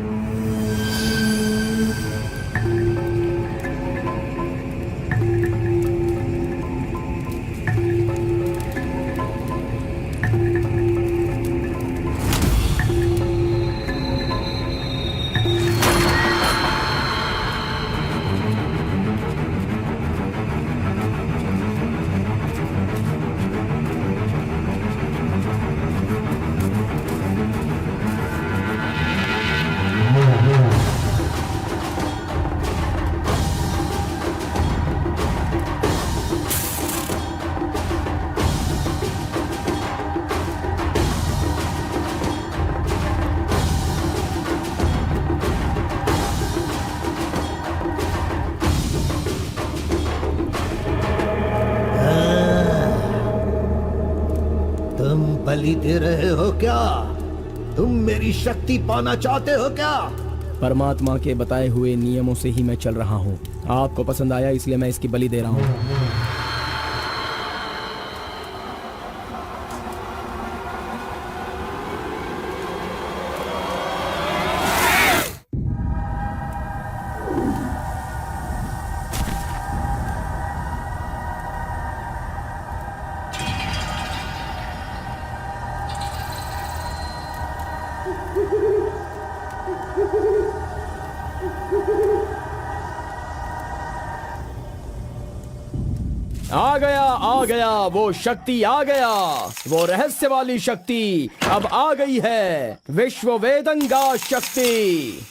नहीं दे रहे हो क्या? तुम मेरी शक्ति पाना चाहते हो क्या? परमात्मा के बताए हुए नियमों से ही मैं चल रहा हूँ। आपको पसंद आया इसलिए मैं इसकी बलि दे रहा हूँ। आ गया वो शक्ति, आ गया वो रहस्य वाली शक्ति। अब आ गई है विश्व वेदंगा शक्ति।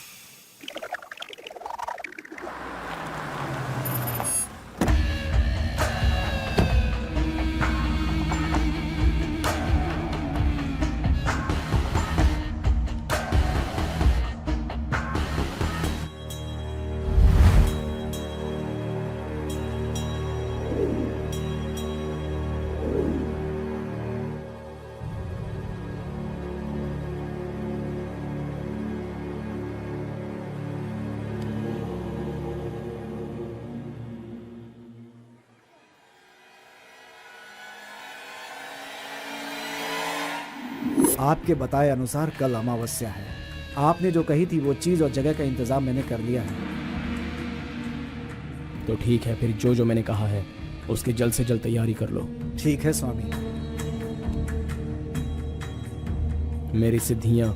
आपके बताए अनुसार कल अमावस्या है। आपने जो कही थी वो चीज और जगह का इंतजाम मैंने कर लिया है। तो ठीक है, फिर जो जो मैंने कहा है उसकी जल्द से जल्द तैयारी कर लो। ठीक है स्वामी। मेरी सिद्धियां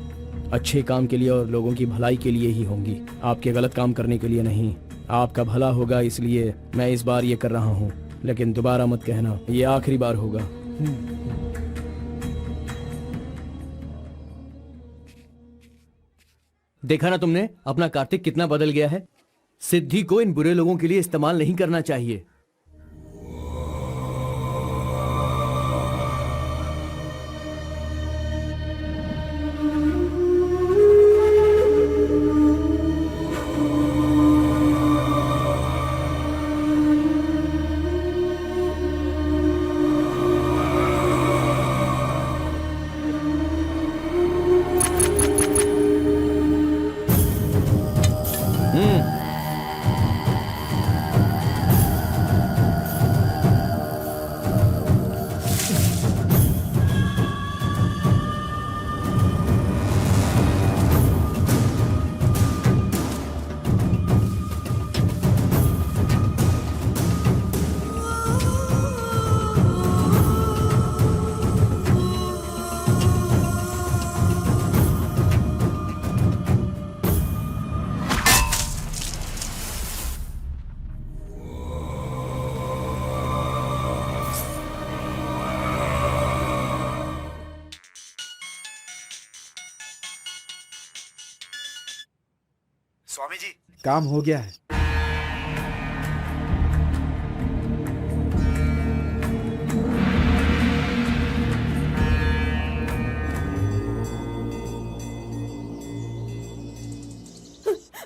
अच्छे काम के लिए और लोगों की भलाई के लिए ही होंगी, आपके गलत काम करने के लिए नहीं। आपका भला होगा इसलिए मैं इस बार ये कर रहा हूँ, लेकिन दोबारा मत कहना, ये आखिरी बार होगा। देखा ना तुमने अपना कार्तिक कितना बदल गया है। सिद्धि को इन बुरे लोगों के लिए इस्तेमाल नहीं करना चाहिए। स्वामी जी, काम हो गया है।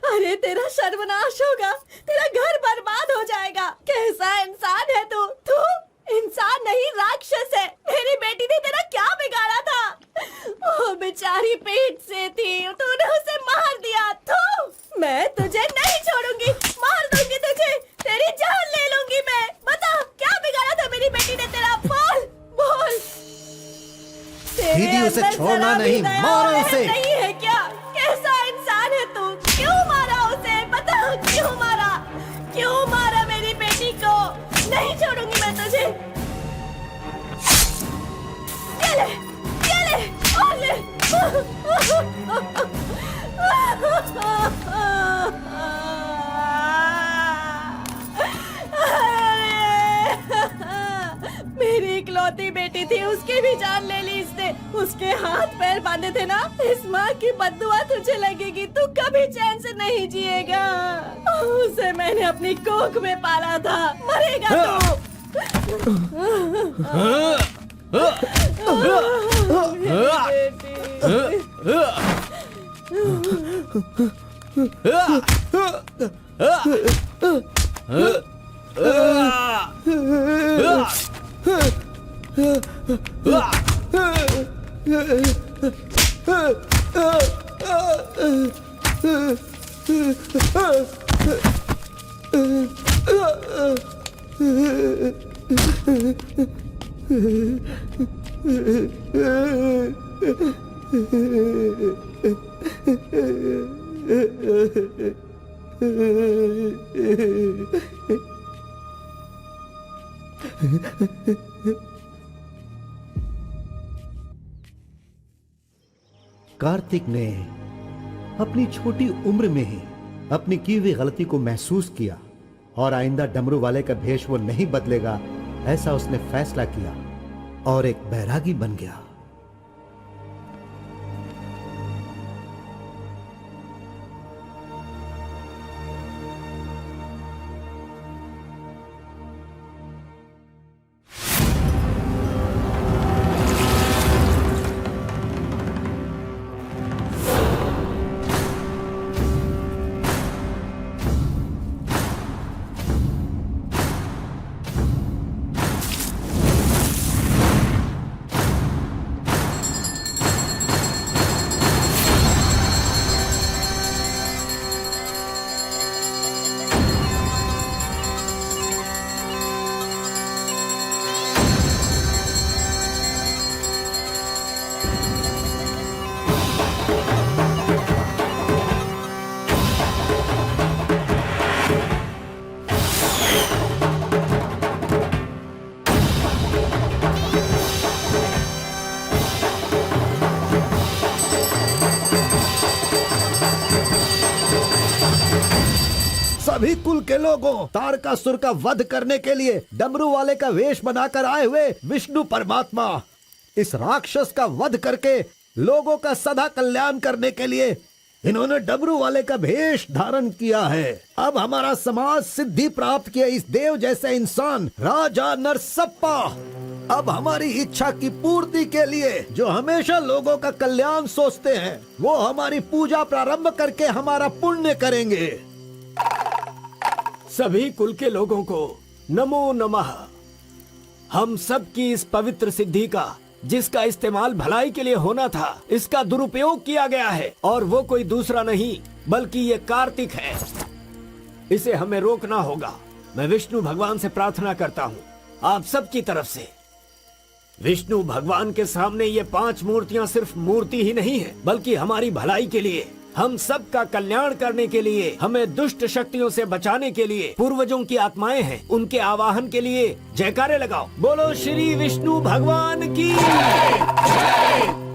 अरे तेरा सर्वनाश होगा, तेरा घर बर्बाद हो जाएगा। कैसा इंसान है तू? तू इंसान नहीं, राक्षस है। मेरी बेटी ने तेरा क्या बिगाड़ा था? वो बेचारी पेट से थी, तूने उसे मार दिया। तू, मैं तुझे नहीं छोड़ूंगी, मार दूंगी तुझे, तेरी जान ले लूंगी मैं। बता क्या बिगाड़ा था मेरी बेटी ने तेरा? बोल बोल। दीदी उसे छोड़ना नहीं, मारो उसे। नहीं है क्या? कैसा इंसान है तू? क्यों मारा उसे? बता क्यों मारा? क्यों मारा मेरी बेटी को? नहीं छोड़ूंगी मैं तुझे। ये ले, ये ले, और ले। मेरी इकलौती बेटी थी, उसकी भी जान ले ली इसने। उसके हाथ पैर बांधे थे ना, इस माँ की बद्दुआ तुझे लगेगी, तू कभी चैन से नहीं जिएगा। उसे मैंने अपनी कोख में पाला था, मरेगा तू। कार्तिक ने अपनी छोटी उम्र में ही अपनी की हुई गलती को महसूस किया और आइंदा डमरू वाले का भेष वो नहीं बदलेगा, ऐसा उसने फैसला किया और एक बैरागी बन गया। सभी कुल के लोगों तारकासुर का वध करने के लिए डमरू वाले का वेश बनाकर आए हुए विष्णु परमात्मा इस राक्षस का वध करके लोगों का सदा कल्याण करने के लिए इन्होंने डमरू वाले का भेष धारण किया है। अब हमारा समाज सिद्धि प्राप्त किया इस देव जैसे इंसान राजा नरसप्पा अब हमारी इच्छा की पूर्ति के लिए जो हमेशा लोगों का कल्याण सोचते हैं वो हमारी पूजा प्रारंभ करके हमारा पुण्य करेंगे। सभी कुल के लोगों को नमो नमः। हम सब की इस पवित्र सिद्धि का जिसका इस्तेमाल भलाई के लिए होना था इसका दुरुपयोग किया गया है और वो कोई दूसरा नहीं बल्कि ये कार्तिक है। इसे हमें रोकना होगा। मैं विष्णु भगवान से प्रार्थना करता हूँ आप सब की तरफ से। विष्णु भगवान के सामने ये 5 मूर्तियाँ सिर्फ मूर्ति ही नहीं है बल्कि हमारी भलाई के लिए, हम सब का कल्याण करने के लिए, हमें दुष्ट शक्तियों से बचाने के लिए पूर्वजों की आत्माएं हैं। उनके आवाहन के लिए जयकारे लगाओ। बोलो श्री विष्णु भगवान की।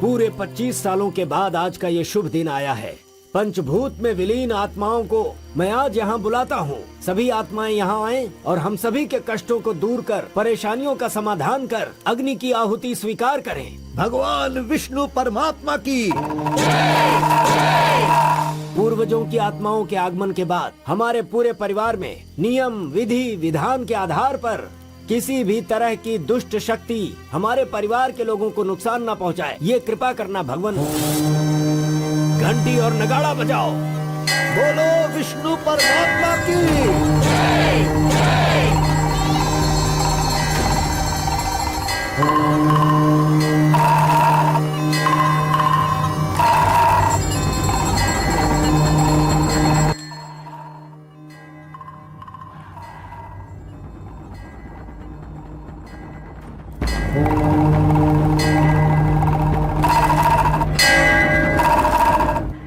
पूरे 25 सालों के बाद आज का ये शुभ दिन आया है। पंचभूत में विलीन आत्माओं को मैं आज यहाँ बुलाता हूँ। सभी आत्माएं यहाँ आएं और हम सभी के कष्टों को दूर कर परेशानियों का समाधान कर अग्नि की आहुति स्वीकार करें। भगवान विष्णु परमात्मा की। पूर्वजों की आत्माओं के आगमन के बाद हमारे पूरे परिवार में नियम विधि विधान के आधार पर किसी भी तरह की दुष्ट शक्ति हमारे परिवार के लोगों को नुकसान न पहुंचाए, ये कृपा करना भगवान। घंटी और नगाड़ा बजाओ। बोलो विष्णु परमात्मा की।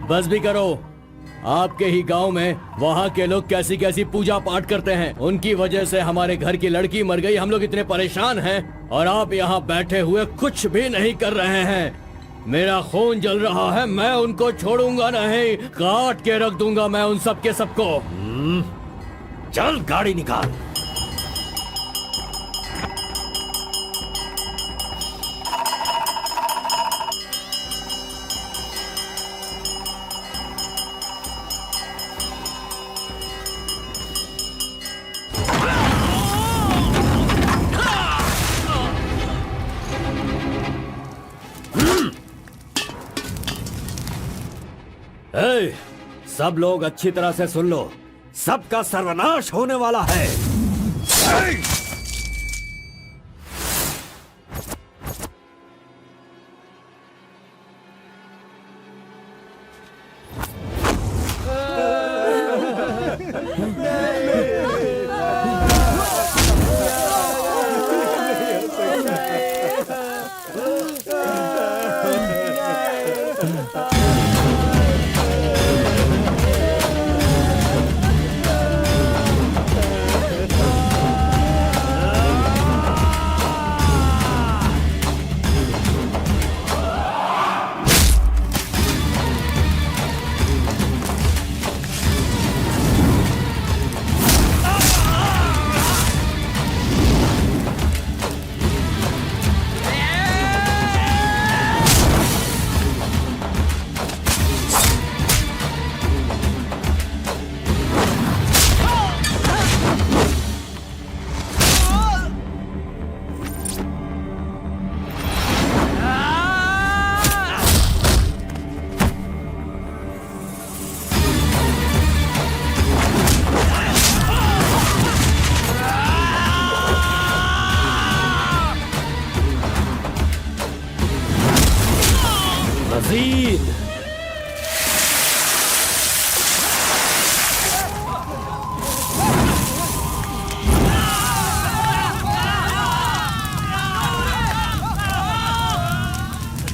बस भी करो। आपके ही गांव में वहाँ के लोग कैसी कैसी पूजा पाठ करते हैं। उनकी वजह से हमारे घर की लड़की मर गई। हम लोग इतने परेशान हैं और आप यहाँ बैठे हुए कुछ भी नहीं कर रहे हैं। मेरा खून जल रहा है। मैं उनको छोड़ूंगा नहीं, काट के रख दूंगा मैं उन सब के सबको। चल गाड़ी निकाल। सब लोग अच्छी तरह से सुन लो, सबका सर्वनाश होने वाला है।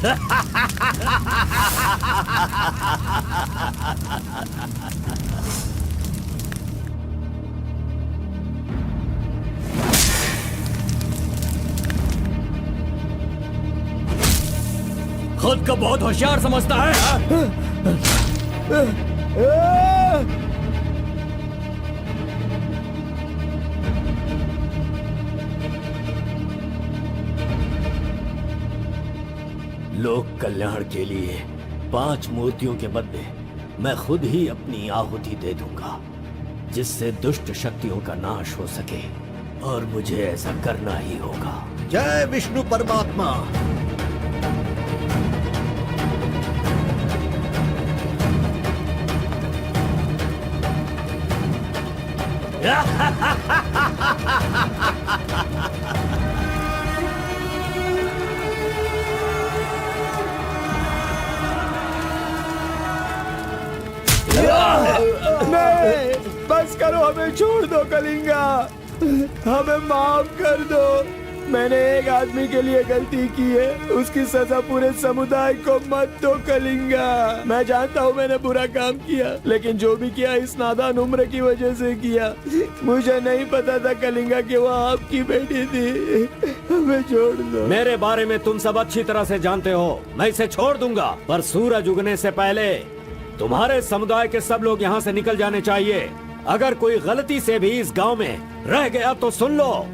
खुद को बहुत होशियार समझता है हाँ? लोक कल्याण के लिए 5 मूर्तियों के बदले मैं खुद ही अपनी आहुति दे दूंगा, जिससे दुष्ट शक्तियों का नाश हो सके, और मुझे ऐसा करना ही होगा। जय विष्णु परमात्मा। नहीं, बस करो, हमें छोड़ दो कलिंगा, हमें माफ कर दो। मैंने एक आदमी के लिए गलती की है, उसकी सजा पूरे समुदाय को मत दो कलिंगा। मैं जानता हूँ मैंने बुरा काम किया, लेकिन जो भी किया इस नादान उम्र की वजह से किया। मुझे नहीं पता था कलिंगा कि वो आपकी बेटी थी। हमें छोड़ दो। मेरे बारे में तुम सब अच्छी तरह से जानते हो, मैं इसे छोड़ दूंगा, पर सूरज उगने से पहले तुम्हारे समुदाय के सब लोग यहाँ से निकल जाने चाहिए। अगर कोई गलती से भी इस गांव में रह गया तो सुन लो,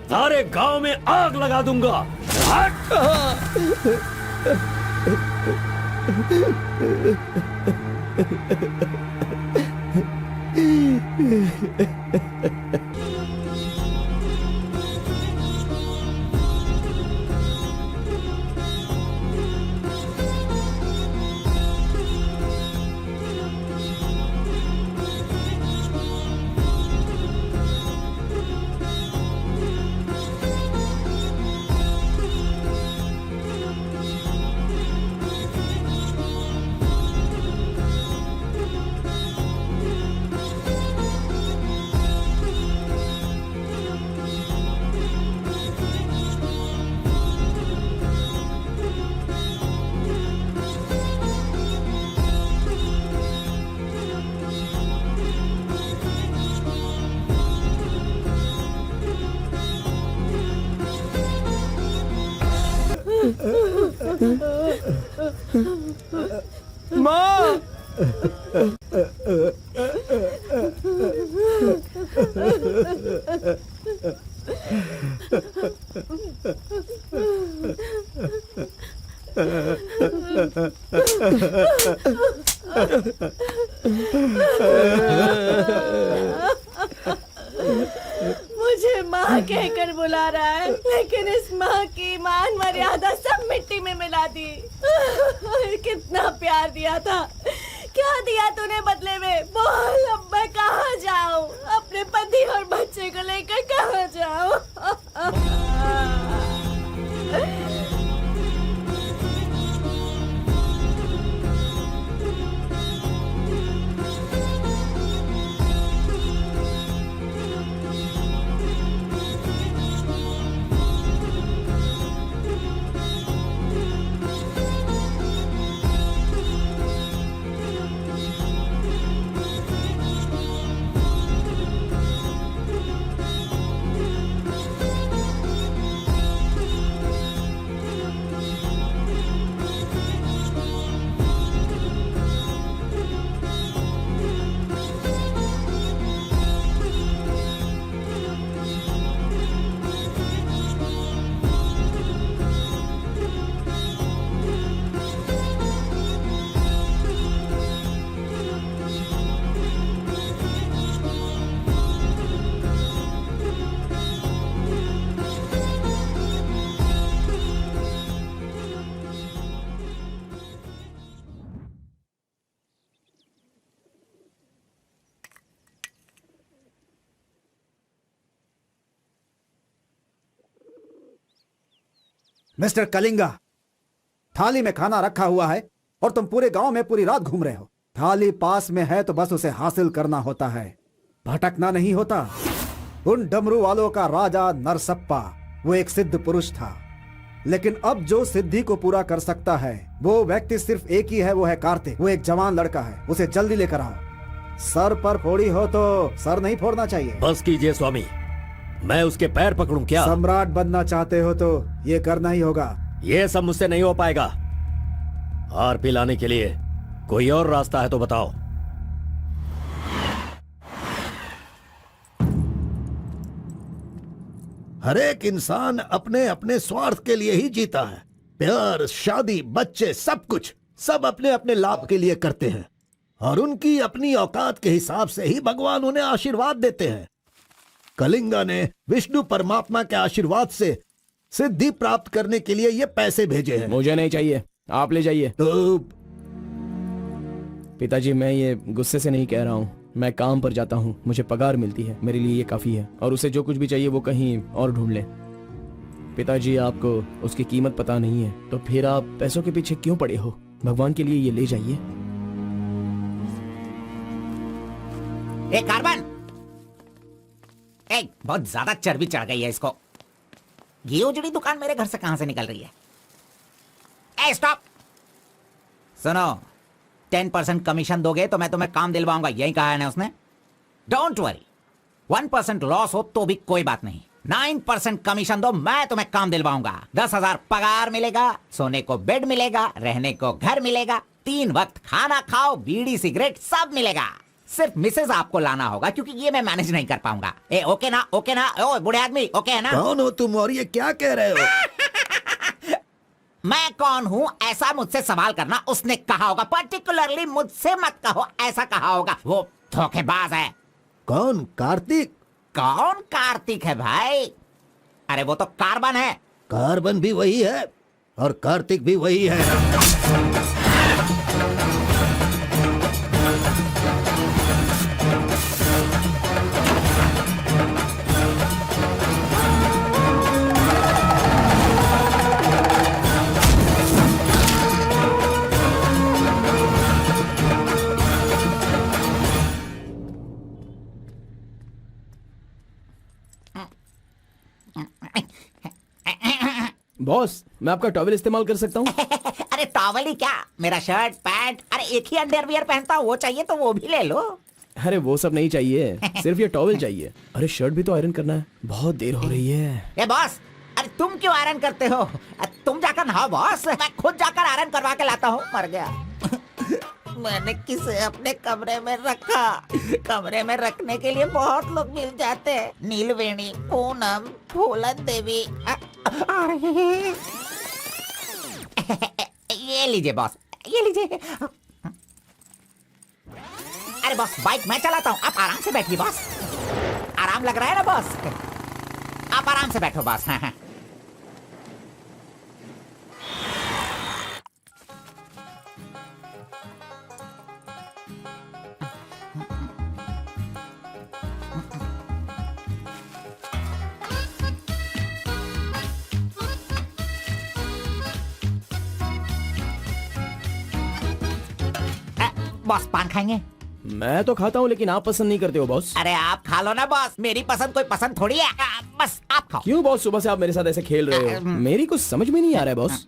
सारे गांव में आग लगा दूंगा। माँ, मुझे माँ कहकर बुला रहा है, लेकिन इस माँ की मान मर्यादा सब मिट्टी में मिला दी। कितना प्यार दिया था, क्या दिया तूने बदले में? बोल, अब मैं कहाँ जाऊँ? अपने पति और बच्चे को लेकर कहाँ जाऊँ? मिस्टर कलिंगा, थाली में खाना रखा हुआ है और तुम पूरे गांव में पूरी रात घूम रहे हो। थाली पास में है तो बस उसे हासिल करना होता है, भटकना नहीं होता। उन डमरू वालों का राजा नरसप्पा वो एक सिद्ध पुरुष था। लेकिन अब जो सिद्धि को पूरा कर सकता है वो व्यक्ति सिर्फ एक ही है, वो है कार्तिक। वो एक जवान लड़का है, उसे जल्दी लेकर आओ। सर पर फोड़ी हो तो सर नहीं फोड़ना चाहिए। बस कीजिए स्वामी, मैं उसके पैर पकड़ूं क्या? सम्राट बनना चाहते हो तो ये करना ही होगा। ये सब मुझसे नहीं हो पाएगा। हार पिलाने के लिए कोई और रास्ता है तो बताओ। हर एक इंसान अपने अपने स्वार्थ के लिए ही जीता है। प्यार, शादी, बच्चे, सब कुछ सब अपने अपने लाभ के लिए करते हैं और उनकी अपनी औकात के हिसाब से ही भगवान उन्हें आशीर्वाद देते हैं। कलिंगा ने विष्णु परमात्मा के आशीर्वाद से सिद्धि प्राप्त करने के लिए ये पैसे भेजे हैं। मुझे नहीं चाहिए, आप ले जाइए। तो पिताजी, मैं ये गुस्से से नहीं कह रहा हूँ। मैं काम पर जाता हूँ, मुझे पगार मिलती है, मेरे लिए ये काफी है। और उसे जो कुछ भी चाहिए वो कहीं और ढूंढ ले। पिताजी, आपको उसकी कीमत पता नहीं है तो फिर आप पैसों के पीछे क्यों पड़े हो? भगवान के लिए ये ले जाइए। एक कार्बन, एक बहुत ज्यादा चर्बी चढ़ गई है इसको। ये उजड़ी दुकान मेरे घर से कहां से निकल रही है? ए स्टॉप! सुनो, 10% कमीशन दोगे तो मैं तुम्हें काम दिलवाऊंगा, यही कहा है ना उसने। डोंट वरी, 1% लॉस हो तो भी कोई बात नहीं। 9% कमीशन दो, मैं तुम्हें काम दिलवाऊंगा। 10,000 पगार मिलेगा, सोने को बेड मिलेगा, रहने को घर मिलेगा, 3 वक्त खाना खाओ, बीड़ी सिगरेट सब मिलेगा। सिर्फ मिसेज आपको लाना होगा क्योंकि ये मैं मैनेज नहीं कर पाऊंगा। ए ओके ना? ओके ना? ओ बूढ़े आदमी, ओके है ना? कौन हो तुम और ये क्या कह रहे हो? मैं कौन हूँ ऐसा मुझसे सवाल करना उसने कहा होगा। पर्टिकुलरली मुझसे मत कहो, ऐसा कहा होगा। वो धोखेबाज है। कौन? कार्तिक? कौन कार्तिक है भाई? अरे वो तो कार्बन है। कार्बन भी वही है और कार्तिक भी वही है। बॉस, मैं आपका टॉवेल इस्तेमाल कर सकता हूँ? अरे टॉवल ही क्या, मेरा शर्ट पैंट, अरे एक ही अंडरवियर पहनता हूँ, वो चाहिए तो वो भी ले लो। अरे वो सब नहीं चाहिए, सिर्फ ये टॉवेल चाहिए। अरे शर्ट भी तो आयरन करना है, बहुत देर हो रही है। ए बॉस, अरे तुम क्यों आयरन करते हो? तुम जाकर नहाओ बॉस, मैं खुद जाकर आयरन करवा के लाता हूँ। मर गया। मैंने किसे अपने कमरे में रखा? कमरे में रखने के लिए बहुत लोग मिल जाते हैं। नीलवेणी, पूनम, फूलन देवी। ये लीजिए बॉस, ये लीजिए। अरे बॉस, बाइक मैं चलाता हूँ, आप आराम से बैठिए बॉस। आराम लग रहा है ना बॉस? आप आराम से बैठो बॉस। हाँ हाँ। बॉस पान खाएंगे? मैं तो खाता हूँ लेकिन आप पसंद नहीं करते हो बॉस। अरे आप खा लो ना बॉस, मेरी पसंद कोई पसंद थोड़ी है। बस आप खाओ। क्यों बॉस, सुबह से आप मेरे साथ ऐसे खेल रहे हो? मेरी कुछ समझ में नहीं आ रहा है बॉस।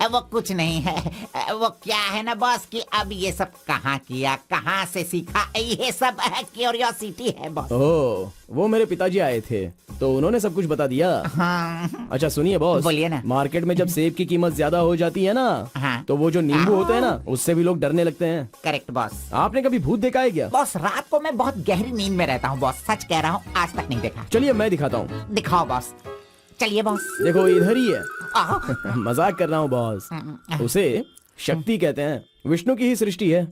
वो कुछ नहीं है, वो क्या है ना बॉस कि अब ये सब कहाँ किया, कहाँ से सीखा, ये सब क्यूरियोसिटी है बॉस। ओह, वो मेरे पिताजी आए थे तो उन्होंने सब कुछ बता दिया। हाँ। अच्छा सुनिए बॉस, बोलिए ना। मार्केट में जब सेब की कीमत ज्यादा हो जाती है ना, हाँ। तो वो जो नींबू होते हैं ना, उससे भी लोग डरने लगते हैं। Correct boss. आपने कभी भूत देखा है क्या? बॉस रात को मैं बहुत गहरी नींद में रहता हूँ बॉस, सच कह रहा हूँ, आज तक नहीं देखा। चलिए मैं दिखाता हूँ। दिखाओ बॉस, चलिए बॉस। देखो इधर ही है। आह। मजाक कर रहा हूँ बॉस। उसे शक्ति कहते हैं, विष्णु की ही सृष्टि है।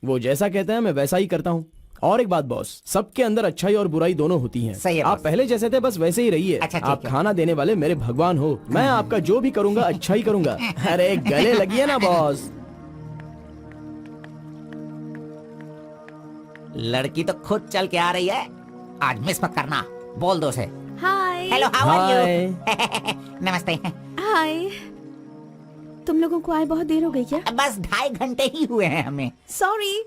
वो जैसा कहते हैं मैं वैसा ही करता हूँ। और एक बात बॉस, सबके अंदर अच्छाई और बुराई दोनों होती हैं। सही है आप बॉस। पहले जैसे थे बस वैसे ही रहिए। अच्छा, ठीक आप है। खाना देने वाले मेरे भगवान हो, मैं आपका जो भी करूंगा अच्छा ही करूंगा। अरे गले लगिए ना बॉस। लड़की तो खुद चल के आ रही है, आज मिस मत करना। बोल दो उसे। Hi. Hello, how are hi. You? नमस्ते। हाय। तुम लोगों को आए बहुत देर हो गई क्या? बस 2.5 घंटे ही हुए हैं हमें, सॉरी,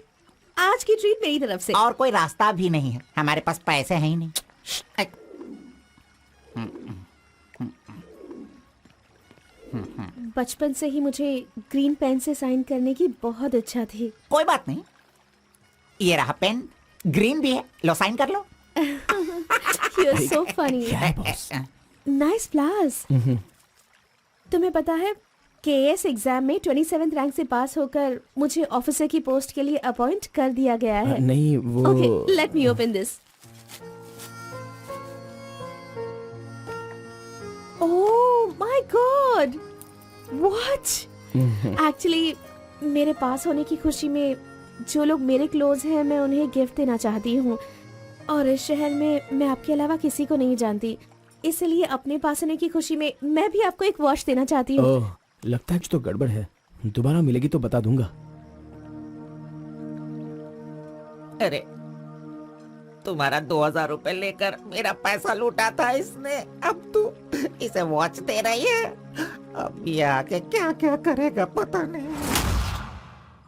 आज की ट्रीट मेरी तरफ से। और कोई रास्ता भी नहीं है, हमारे पास पैसे हैं ही नहीं। बचपन से ही मुझे ग्रीन पेन से साइन करने की बहुत इच्छा थी। कोई बात नहीं, ये रहा पेन, ग्रीन भी है, लो साइन कर लो। You are so funny. Nice flowers. तुम्हें पता है केएस एग्जाम में 27th रैंक से पास होकर मुझे ऑफिसर की पोस्ट के लिए अपॉइंट कर दिया गया है। नहीं वो okay, let me open this. Oh my God, what? Actually मेरे पास होने की खुशी में जो लोग मेरे क्लोज हैं मैं उन्हें गिफ्ट देना चाहती हूँ, और इस शहर में मैं आपके अलावा किसी को नहीं जानती, इसलिए अपने पास होने की खुशी में मैं भी आपको एक वॉच देना चाहती हूँ। ओह, लगता है कुछ तो गड़बड़ है। दोबारा मिलेगी तो बता दूंगा। अरे तुम्हारा 2000 रुपए लेकर मेरा पैसा लूटा था इसने, अब तू इसे वॉच दे रही है। अब ये आके क्या क्या करेगा पता नहीं।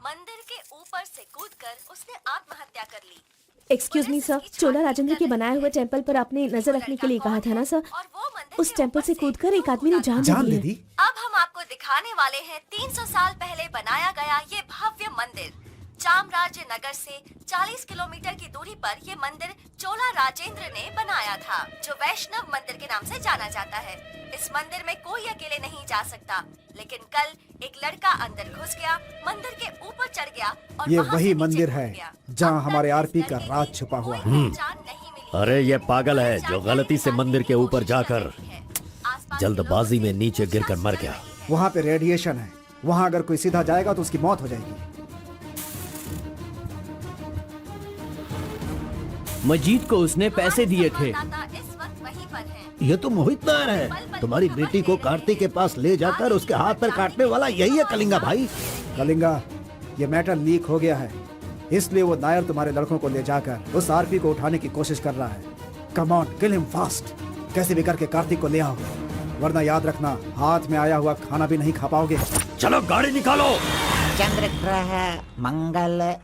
मंदिर के ऊपर से कूदकर उसने आत्महत्या कर ली। एक्सक्यूज मी सर, चोला राजेंद्र के बनाए हुए टेम्पल पर आपने नजर रखने के लिए कहा था ना सर? और वो मंदिर उस टेम्पल से कूदकर एक आदमी ने जान जान ली ले है। दी। अब हम आपको दिखाने वाले हैं 300 साल पहले बनाया गया ये भव्य मंदिर। चामराज नगर से 40 किलोमीटर की दूरी पर ये मंदिर चोला राजेंद्र ने बनाया था, जो वैष्णव मंदिर के नाम से जाना जाता है। इस मंदिर में कोई अकेले नहीं जा सकता, लेकिन कल एक लड़का अंदर घुस गया, मंदिर के ऊपर चढ़ गया और ये वहां वही से नीचे मंदिर कूद है गया। जहाँ अब तक हमारे इस आरपी का लड़के राज की छुपा हुआ कोई है। पहचान नहीं मिली। अरे ये पागल है जो गलती से मंदिर के ऊपर जाकर जल्दबाजी में नीचे गिरकर मर गया। वहाँ पे रेडिएशन है, वहाँ अगर कोई सीधा जाएगा तो उसकी मौत हो जाएगी। मजीद को उसने पैसे दिए थे। इस वक्त वहीं पर है। ये तो मोहित नायर है। तुम्हारी बेटी को कार्तिक के पास ले जाकर उसके हाथ पर काटने वाला यही है कलिंगा भाई। कलिंगा, ये मैटर लीक हो गया है, इसलिए वो नायर तुम्हारे लड़कों को ले जाकर उस आरपी को उठाने की कोशिश कर रहा है। Come on, kill him fast. कैसे भी करके कार्तिक को ले आओ, वरना याद रखना हाथ में आया हुआ खाना भी नहीं खा पाओगे। चलो गाड़ी निकालो। चंद्र ग्रह, मंगल,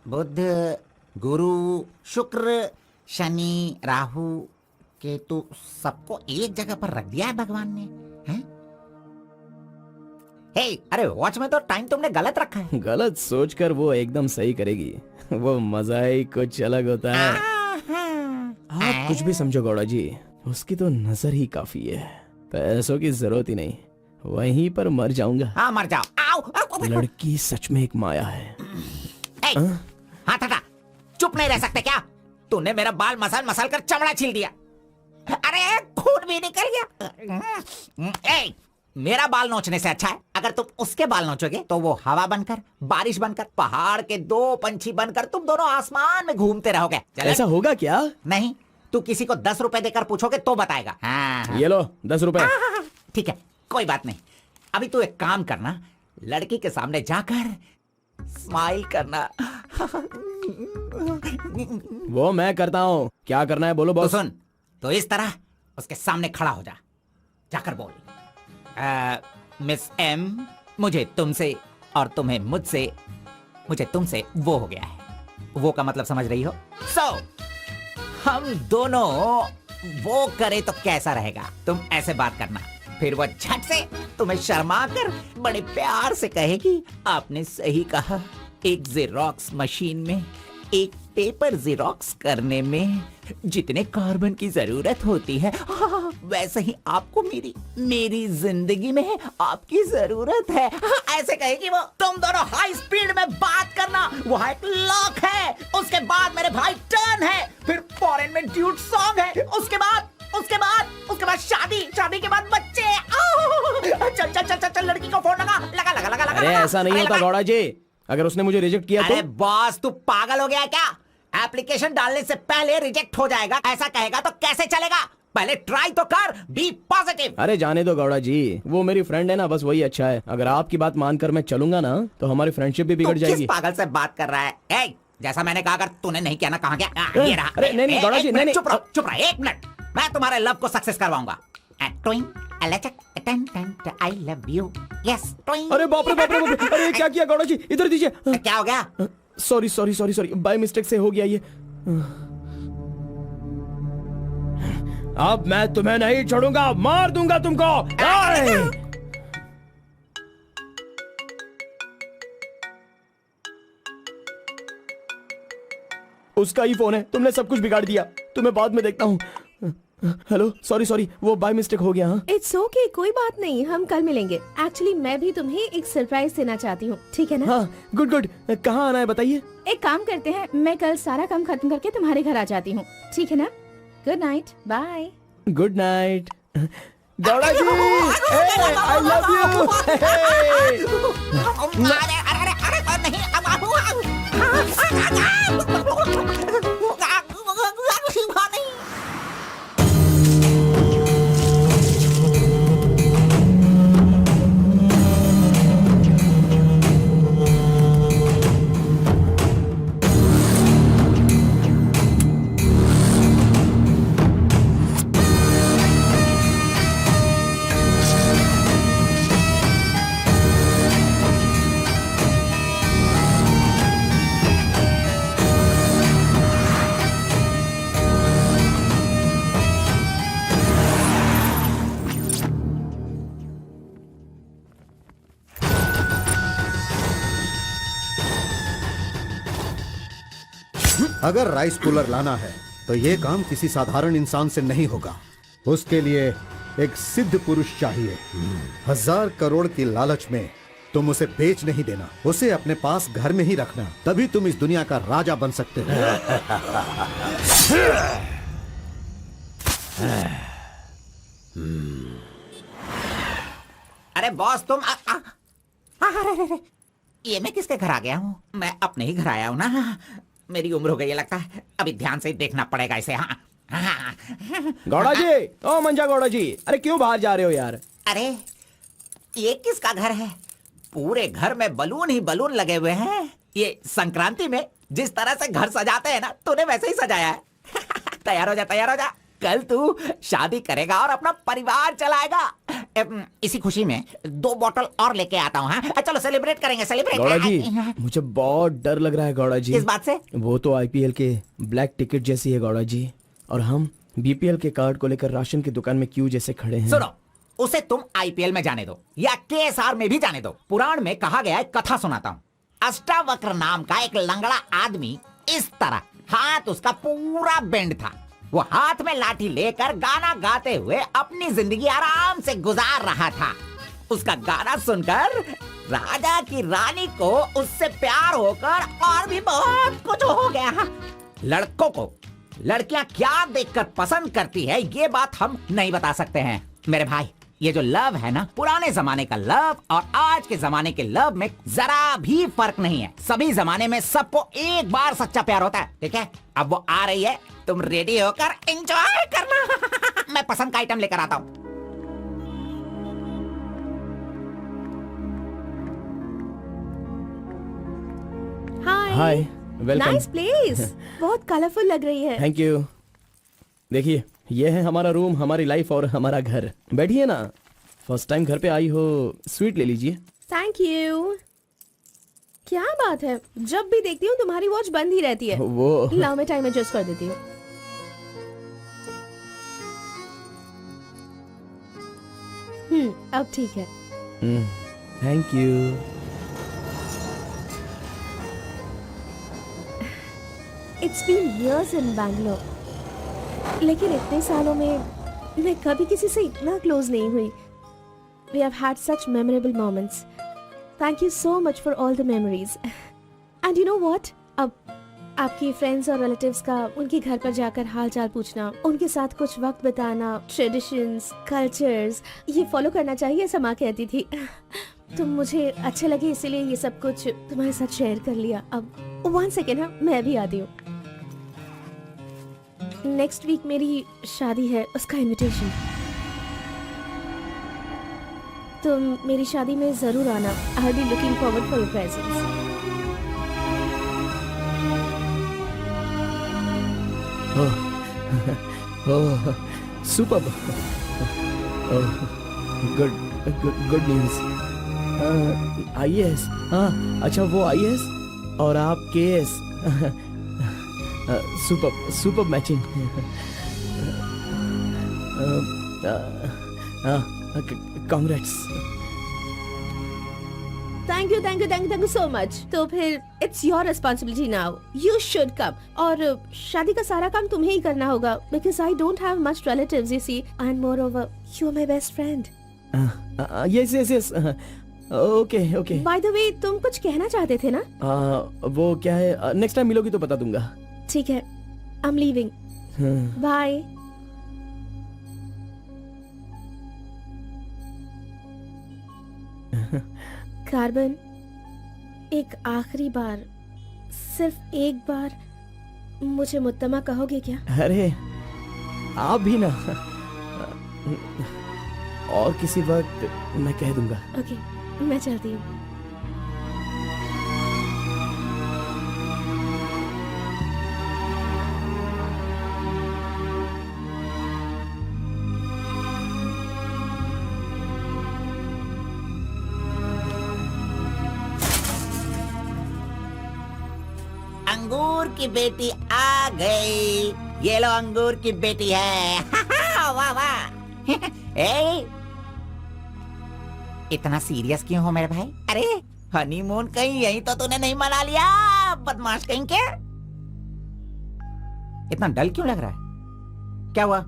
बुध, गुरु, शुक्र, शनि, राहु, केतु, सबको एक जगह पर रख दिया है भगवान ने, हैं? हे, अरे वॉच में तो टाइम तुमने गलत रखा है। गलत सोचकर वो एकदम सही करेगी। वो मजा ही कुछ अलग होता है। आप कुछ भी समझो गौड़ा जी, उसकी तो नजर ही काफी है। पैसों की जरूरत ही नहीं, वहीं पर मर जाऊंगा। हाँ मर जाओ। आओ, आओ, आओ। लड़की सच में एक माया है। हाथ हटा, चुप नहीं रह सकते क्या? तूने मेरा बाल मसल मसल कर चमड़ा छील दिया। अरे खून भी निकल गया। ए, मेरा बाल नोचने से अच्छा है अगर तुम उसके बाल नोचोगे तो वो हवा बनकर, बारिश बनकर, पहाड़ के 2 पंछी बनकर तुम दोनों आसमान में घूमते रहोगे। ऐसा होगा क्या? नहीं, तू किसी को 10 रुपए देकर पूछोगे तो बताएगा। हाँ। ये लो 10 रुपए। ठीक है, कोई बात नहीं। अभी तू एक काम करना, लड़की के सामने जाकर स्माइल करना। वो मैं करता हूँ, क्या करना है बोलो तो बॉस। सुन, तो इस तरह उसके सामने खड़ा हो जा, जाकर बोल, मिस एम, मुझे तुमसे और तुम्हें मुझसे, मुझे तुमसे वो हो गया है। वो का मतलब समझ रही हो? हम दोनों वो करे तो कैसा रहेगा? तुम ऐसे बात करना, फिर वो झट से तुम्हें शर्मा कर बड़े प्यार से कहेगी, आपने सही कहा, एक जेरोक्स मशीन में एक पेपर जेरोक्स करने में जितने कार्बन की जरूरत होती है, वैसे ही आपको मेरी जिंदगी में आपकी जरूरत है। ऐसे कहेगी वो। तुम दोनों हाई स्पीड में बात करना, वहाँ एक लॉक है, उसके बाद मेरे भाई टर्न है, फिर फॉरेन में ड्यूट सॉन्ग है, उसके बाद शादी के बाद बच्चे। चल लड़की को फोन लगा। अरे ऐसा नहीं होता गौड़ा जी, अगर उसने मुझे रिजेक्ट किया तो? अरे बॉस, तू पागल हो गया है क्या? एप्लीकेशन डालने से पहले रिजेक्ट हो जाएगा, ऐसा कहेगा तो कैसे चलेगा? पहले ट्राई तो कर, बी पॉजिटिव। अरे जाने दो गौड़ा जी, वो मेरी फ्रेंड है ना, बस वही अच्छा है। अगर आपकी बात मानकर मैं चलूंगा ना तो हमारी फ्रेंडशिप भी बिगड़ जाएगी। किस पागल से बात कर रहा है? ए, जैसा मैंने कहा, अगर तूने नहीं किया ना, कहाँ गया? ये रहा। अरे नहीं गौड़ा जी, नहीं। चुप रहो, 1 मिनट, मैं तुम्हारे लव को सक्सेस करवाऊंगा। I love you. Yes. अरे बाप रे, अरे क्या किया गौड़ा जी? इधर दीजिए। क्या हो गया? सॉरी, बाय मिस्टेक से हो गया ये। अब मैं तुम्हें नहीं छोड़ूंगा, मार दूंगा तुमको। उसका ही फोन है, तुमने सब कुछ बिगाड़ दिया। तुम्हें बाद में देखता हूँ। हेलो, सॉरी, वो बाय मिस्टेक हो गया। हाँ इट्स ओके, कोई बात नहीं, हम कल मिलेंगे। एक्चुअली मैं भी तुम्हें एक सरप्राइज देना चाहती हूँ, ठीक है ना? हाँ, गुड। कहाँ आना है बताइए? एक काम करते हैं, मैं कल सारा काम खत्म करके तुम्हारे घर आ जाती हूँ, ठीक है ना? Good night, bye. Good night. Gowda ji, I love you. अरे नहीं, अगर राइस कूलर लाना है तो ये काम किसी साधारण इंसान से नहीं होगा। उसके लिए एक सिद्ध पुरुष चाहिए। 1000 करोड़ की लालच में तुम उसे बेच नहीं देना, उसे अपने पास घर में ही रखना, तभी तुम इस दुनिया का राजा बन सकते हो। अरे बॉस तुम अरे, ये मैं किसके घर आ गया हूँ? मैं अपने ही घर आया हूँ ना। मेरी उम्र हो गई है लगता है, अभी ध्यान से देखना पड़ेगा इसे। हाँ। गौड़ा जी, ओ मंजा गौड़ा जी, अरे क्यों बाहर जा रहे हो यार? अरे ये किसका घर है? पूरे घर में बलून ही बलून लगे हुए हैं। ये संक्रांति में जिस तरह से घर सजाते हैं ना, तूने वैसे ही सजाया है। तैयार हो जा। कल तू शादी करेगा और अपना परिवार चलाएगा। इसी खुशी में 2 बोतल और लेके आता हूँ। हाँ? चलो सेलिब्रेट करेंगे, सेलिब्रेट। गौड़ा जी, मुझे बहुत डर लग रहा है गौड़ा जी। किस बात से? वो तो आईपीएल के ब्लैक टिकट जैसी है गौड़ा जी, और हम बीपीएल के कार्ड को लेकर राशन की दुकान में क्यों जैसे खड़े हैं। सुनो, उसे तुम आईपीएल में जाने दो या केएसआर में भी जाने दो। पुराण में कहा गया है, कथा सुनाता हूँ। अष्टावक्र नाम का एक लंगड़ा आदमी, इस तरह हाथ उसका पूरा बेंड था। वो हाथ में लाठी लेकर गाना गाते हुए अपनी जिंदगी आराम से गुजार रहा था। उसका गाना सुनकर राजा की रानी को उससे प्यार होकर और भी बहुत कुछ हो गया। लड़कों को लड़कियां क्या देखकर पसंद करती है, ये बात हम नहीं बता सकते हैं मेरे भाई। ये जो लव है ना, पुराने जमाने का लव और आज के जमाने के लव में जरा भी फर्क नहीं है। सभी जमाने में सबको एक बार सच्चा प्यार होता है, ठीक है? अब वो आ रही है, तुम रेडी होकर एंजॉय करना। मैं पसंद का आइटम लेकर आता हूँ। हाय, वेलकम। नाइस प्लेस, बहुत कलरफुल लग रही है। Thank you. देखिए, ये है हमारा रूम, हमारी लाइफ और हमारा घर। बैठिए ना, फर्स्ट टाइम घर पे आई हो, स्वीट ले लीजिए। Thank you. क्या बात है, जब भी देखती हूँ तुम्हारी वॉच बंद ही रहती है। वो लाओ मैं टाइम एडजस्ट कर देती हूँ। अब ठीक है। Thank you. It's been years in Bangalore, लेकिन इतने सालों में मैं कभी किसी से इतना क्लोज नहीं हुई। We have had such memorable moments. Thank you so much for all the memories. And you know what? अब आपकी फ्रेंड्स और रिलेटिव्स का उनके घर पर जाकर हाल चाल पूछना, उनके साथ कुछ वक्त बिताना, ट्रेडिशंस, कल्चर्स, ये फॉलो करना चाहिए, ऐसा माँ कहती थी। तुम मुझे अच्छे लगे इसीलिए ये सब कुछ तुम्हारे साथ शेयर कर लिया। अब 1 सेकेंड है, मैं भी आती हूँ। नेक्स्ट वीक मेरी शादी है, उसका इनविटेशन। तुम मेरी शादी में जरूर आना। I will be looking forward for your presence. Oh, super. Good news. IAS, हाँ अच्छा, वो आईएएस और आप KS. Super matching. Congrats. Thank you thank you thank you thank you so much. तो फिर it's your responsibility now, you should come. और शादी का सारा काम तुम्हें ही करना होगा, because I don't have much relatives you see, and moreover you are my best friend. Yes yes yes, okay okay. By the way, तुम कुछ कहना चाहते थे ना? वो क्या है, नेक्स्ट टाइम मिलोगी तो बता दूंगा। ठीक है, I am leaving, bye. Carbon, एक आखिरी बार, सिर्फ एक बार मुझे मुत्तमा कहोगे क्या? अरे आप भी ना, और किसी वक्त मैं कह दूंगा। ओके, मैं चलती हूँ। अंगूर की बेटी आ गई। ये लो अंगूर की बेटी है। वाह वाह। ए, इतना सीरियस क्यों हो मेरे भाई? अरे हनीमून कहीं यहीं तो तूने नहीं मना लिया, बदमाश कहीं के? इतना डल क्यों लग रहा है? क्या हुआ?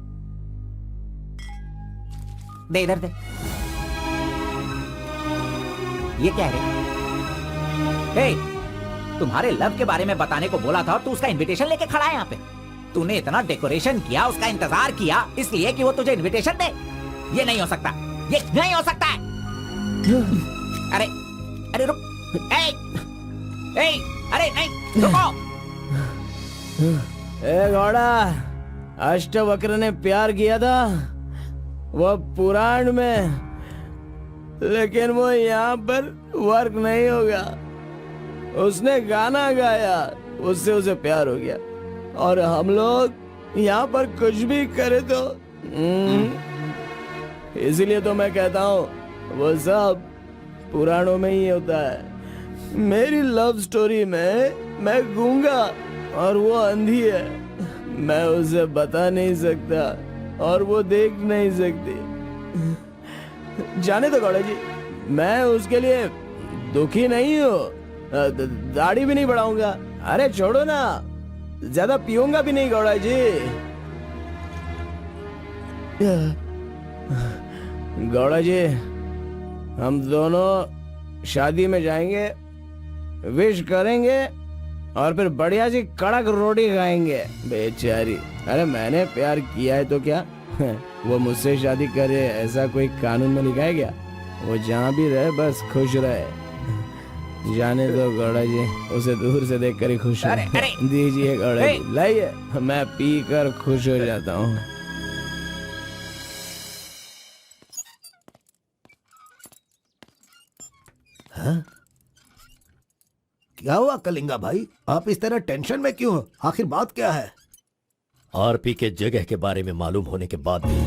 दे इधर दे। ये क्या है रे? तुम्हारे लव के बारे में बताने को बोला था और तू उसका इनविटेशन लेके खड़ा है यहाँ पे। तूने इतना डेकोरेशन किया, उसका इंतजार किया, इसलिए कि वो तुझे इनविटेशन दे। ये नहीं हो सकता, ये नहीं हो सकता है। अरे अरे रुक, अरे नहीं, रुको। ए घोड़ा, अष्टवक्र ने प्यार किया था वो पुराण में, लेकिन वो यहाँ पर वर्क नहीं होगा। उसने गाना गाया, उससे उसे प्यार हो गया, और हम लोग यहाँ पर कुछ भी करे तो इसीलिए तो मैं कहता हूँ वो सब पुराणों में ही होता है। मेरी लव स्टोरी में मैं गूंगा और वो अंधी है, मैं उसे बता नहीं सकता और वो देख नहीं सकती। जाने दो गौड़ा जी, मैं उसके लिए दुखी नहीं हूँ, दाढ़ी भी नहीं बढ़ाऊंगा। अरे छोड़ो ना, ज्यादा पीऊंगा भी नहीं गौड़ा जी। गौड़ा जी, हम दोनों शादी में जाएंगे, विश करेंगे और फिर बढ़िया सी कड़क रोटी खाएंगे। बेचारी, अरे मैंने प्यार किया है तो क्या वो मुझसे शादी करे ऐसा कोई कानून में लिखा है क्या? वो जहाँ भी रहे बस खुश रहे। जाने दो गौड़ा जी, उसे दूर से देख कर ही खुश है। दीजिए गौड़ा जी, लाइए, मैं पी कर खुश हो जाता हूँ। हाँ? क्या हुआ कलिंगा भाई, आप इस तरह टेंशन में क्यों हो? आखिर बात क्या है? आरपी के जगह के बारे में मालूम होने के बाद भी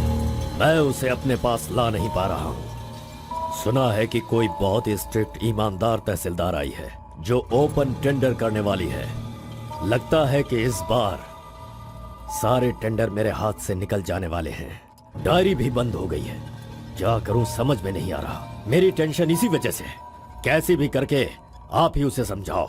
मैं उसे अपने पास ला नहीं पा रहा हूँ। सुना है कि कोई बहुत ही स्ट्रिक्ट ईमानदार तहसीलदार आई है जो ओपन टेंडर करने वाली है। लगता है कि इस बार सारे टेंडर मेरे हाथ से निकल जाने वाले हैं। डायरी भी बंद हो गई है, क्या करूं समझ में नहीं आ रहा। मेरी टेंशन इसी वजह से है। कैसे भी करके आप ही उसे समझाओ।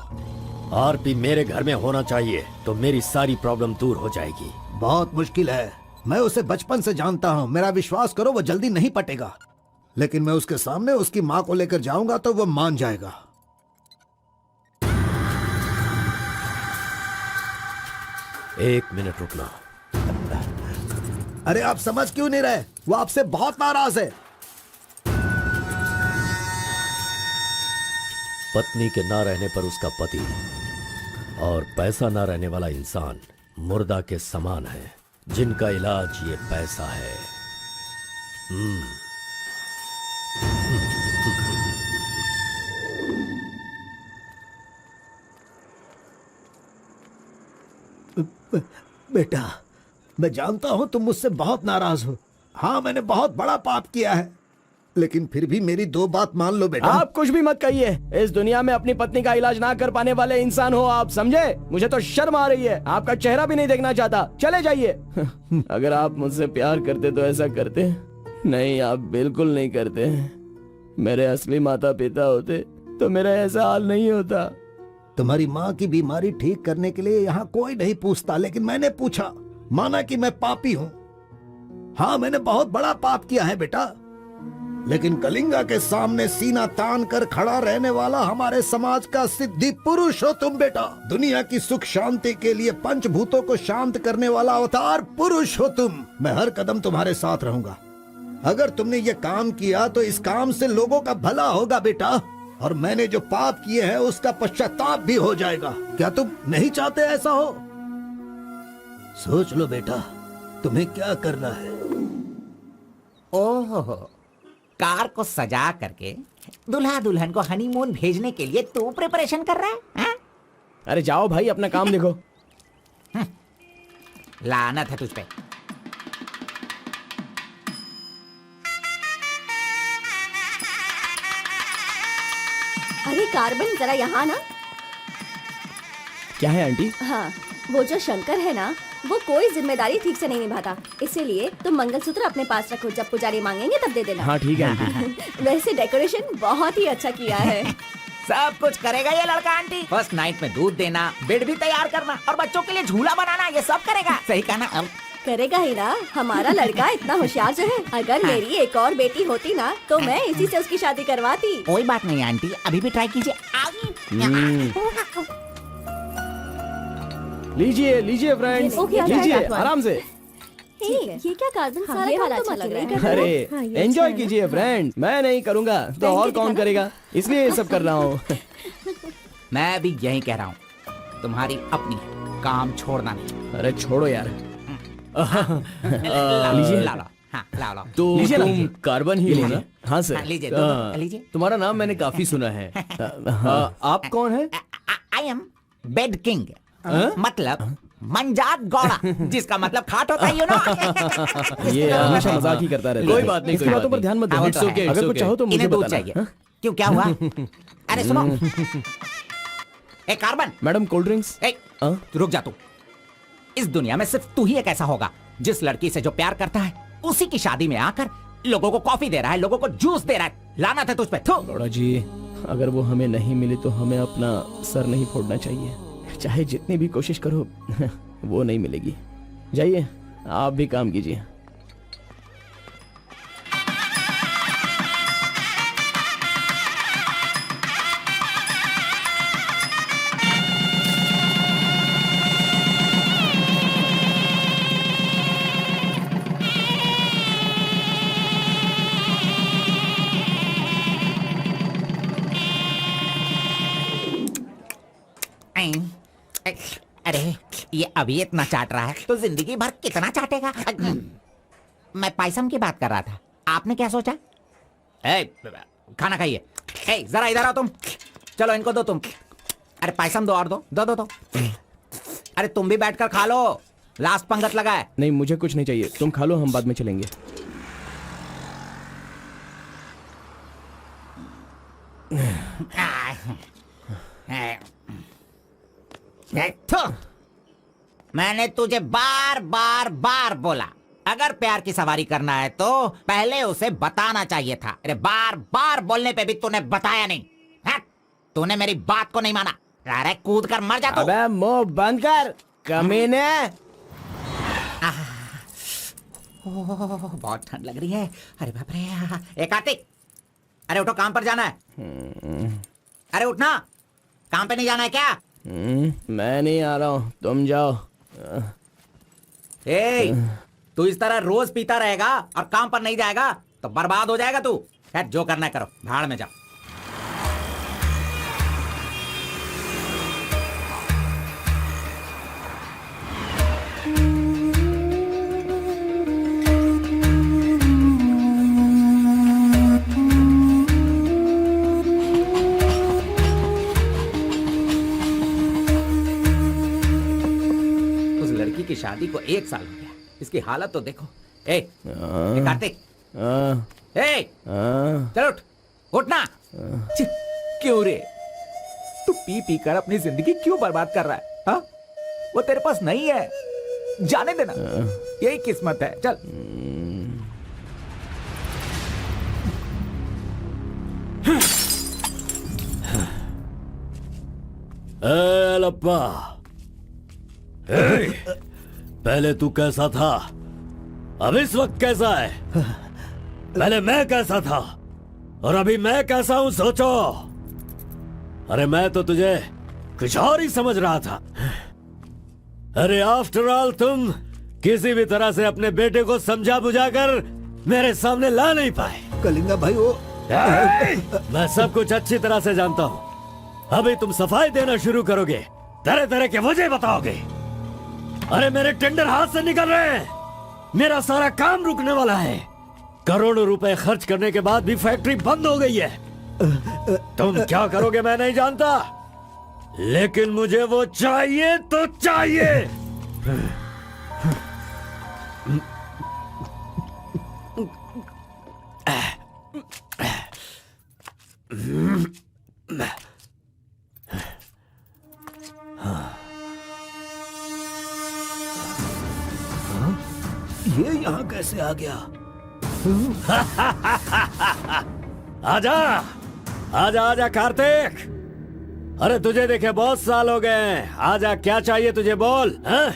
आरपी मेरे घर में होना चाहिए तो मेरी सारी प्रॉब्लम दूर हो जाएगी। बहुत मुश्किल है, मैं उसे बचपन से जानता हूँ, मेरा विश्वास करो वो जल्दी नहीं पटेगा। लेकिन मैं उसके सामने उसकी माँ को लेकर जाऊंगा तो वो मान जाएगा। एक मिनट रुकना। अरे आप समझ क्यों नहीं रहे? वो आपसे बहुत नाराज है। पत्नी के ना रहने पर उसका पति और पैसा ना रहने वाला इंसान मुर्दा के समान है, जिनका इलाज ये पैसा है। बेटा, मैं जानता हूं तुम मुझसे बहुत नाराज हो। हाँ, मैंने बहुत बड़ा पाप किया है, लेकिन फिर भी मेरी दो बात मान लो बेटा। आप कुछ भी मत कहिए। इस दुनिया में अपनी पत्नी का इलाज ना कर पाने वाले इंसान हो आप, समझे? मुझे तो शर्म आ रही है, आपका चेहरा भी नहीं देखना चाहता। चले जाइए। अगर आप मुझसे प्यार करते तो ऐसा करते। नहीं, आप बिल्कुल नहीं करते। मेरे असली माता पिता होते तो मेरा ऐसा हाल नहीं होता। तुम्हारी माँ की बीमारी ठीक करने के लिए यहाँ कोई नहीं पूछता, लेकिन मैंने पूछा। माना कि मैं पापी हूँ। हाँ, मैंने बहुत बड़ा पाप किया है बेटा, लेकिन कलिंगा के सामने सीना तान कर खड़ा रहने वाला हमारे समाज का सिद्धि पुरुष हो तुम बेटा। दुनिया की सुख शांति के लिए पंचभूतों को शांत करने वाला अवतार पुरुष हो तुम। मैं हर कदम तुम्हारे साथ रहूंगा। अगर तुमने ये काम किया तो इस काम से लोगों का भला होगा बेटा, और मैंने जो पाप किए हैं उसका पश्चाताप भी हो जाएगा। क्या तुम नहीं चाहते ऐसा हो? सोच लो बेटा, तुम्हें क्या करना है। ओहो, कार को सजा करके दुल्हा दुल्हन को हनीमून भेजने के लिए तू प्रिपरेशन कर रहा है, हाँ? अरे जाओ भाई, अपना काम देखो। लानत है तुझ पे। अरे कार्बन, जरा यहाँ ना। क्या है आंटी? हाँ, वो जो शंकर है ना, वो कोई जिम्मेदारी ठीक से नहीं निभाता। इसीलिए तुम मंगलसूत्र अपने पास रखो, जब पुजारी मांगेंगे तब दे देना। हाँ ठीक है आंटी। वैसे डेकोरेशन बहुत ही अच्छा किया है। सब कुछ करेगा ये लड़का आंटी। फर्स्ट नाइट में दूध देना, बेड भी तैयार करना और बच्चों के लिए झूला बनाना, ये सब करेगा। सही कहा ना? अब करेगा ही ना, हमारा लड़का इतना होशियार जो है। अगर मेरी एक और बेटी होती ना, तो मैं इसी से उसकी शादी करवाती। कोई बात नहीं आंटी, अभी भी ट्राई कीजिए। लीजिए लीजिए फ्रेंड्स, ओके, आ लीजिए जाएगा। आराम से। ये क्या कार्बन, सारा ये काम वाला तुम अच्छा लग अकेले ही रहा है। कर रहे हो। अरे हाँ, ये एंजॉय अच्छा है। कीजिए फ्रेंड्स, मैं नहीं करूँगा तो पहन और के कौन दिखाना। करेगा, इसलिए ये सब कर रहा हूँ। मैं भी यही कह रहा हूँ, तुम्हारी अपनी है, काम छोड़ना नहीं। अरे छोड़ो यार। लीजिए, ला लो। हाँ, ला लो। तो लीजिए ना, तुम लीजिए। कार्बन ही हो ना? हाँ सर। हाँ, लीजिए, हाँ, लीजिए। तुम्हारा नाम मैंने काफी सुना है। आप कौन है? आई एम बेड किंग, मतलब मंजात गौड़ा, जिसका मतलब खाट होता है, यू नो। ये हमेशा मजाक ही करता रहता है। कोई बात नहीं, इसकी कोई बातों बात पर ध्यान मत नहीं। दो। It's okay, अगर it's कुछ okay। चाहो तो मुझे इन्हें दूध बताना। चाहिए। हाँ? क्यों, क्या हुआ? अरे सुनो, ए कार्बन, मैडम कोल्ड ड्रिंक्स। ए, रुक जा तू। इस दुनिया में सिर्फ तू ही एक ऐसा होगा जिस लड़की से जो प्यार करता है, उसी की शादी में आकर लोगों को कॉफी दे रहा है, लोगों को जूस दे रहा है। लानत है तुझ पे। थू। गौड़ा जी, अगर वो हमें नहीं मिली तो हमें अपना सर नहीं फोड़ना चाहिए। चाहे जितनी भी कोशिश करो, वो नहीं मिलेगी। जाइए, आप भी काम कीजिए। अरे ये अभी इतना चाट रहा है तो जिंदगी भर कितना चाटेगा। मैं पायसम की बात कर रहा था, आपने क्या सोचा? ए, खाना खाइए। ए, जरा इधर आओ तुम। चलो इनको दो तुम। अरे पायसम दो और दो दो दो दो। अरे तुम भी बैठकर खा लो, लास्ट पंगत लगा है। नहीं, मुझे कुछ नहीं चाहिए, तुम खा लो, हम बाद में चलेंगे। मैंने तुझे बार बार बार बोला, अगर प्यार की सवारी करना है तो पहले उसे बताना चाहिए था। अरे बार बार बोलने पे भी तूने बताया नहीं। तूने मेरी बात को नहीं माना। अरे कूद कर मर जा तू। अबे मुंह बंद कर कमीने। बहुत ठंड लग रही है। अरे बाप रे। ए कार्तिक, अरे उठो, काम पर जाना है। अरे उठना, काम पे नहीं जाना है क्या? मैं नहीं आ रहा हूँ, तुम जाओ। ए, तू इस तरह रोज पीता रहेगा और काम पर नहीं जाएगा तो बर्बाद हो जाएगा तू। खैर जो करना है करो, भाड़ में जाओ। की शादी को 1 साल हो गया, इसकी हालत तो देखो। ए कार्तिक, चल उठ, उठना। क्यों रे, तू पी पी कर अपनी जिंदगी क्यों बर्बाद कर रहा है? हा? वो तेरे पास नहीं है, जाने देना, यही किस्मत है। चल। ए लप्पा, ए, पहले तू कैसा था, अब इस वक्त कैसा है? पहले मैं कैसा था और अभी मैं कैसा हूं, सोचो। अरे मैं तो तुझे कुछ और ही समझ रहा था। अरे आफ्टर ऑल तुम किसी भी तरह से अपने बेटे को समझा बुझाकर मेरे सामने ला नहीं पाए। कलिंगा भाई वो मैं सब कुछ अच्छी तरह से जानता हूँ। अभी तुम सफाई देना शुरू करोगे, तरह तरह के वजह बताओगे। अरे मेरे टेंडर हाथ से निकल रहे हैं, मेरा सारा काम रुकने वाला है। करोड़ों रुपए खर्च करने के बाद भी फैक्ट्री बंद हो गई है। तुम क्या करोगे मैं नहीं जानता, लेकिन मुझे वो चाहिए तो चाहिए। ये यहाँ कैसे आ गया? आजा आजा आजा कार्तिक, अरे तुझे देखे बहुत साल हो गए। आजा, क्या चाहिए तुझे, बोल। हाँ?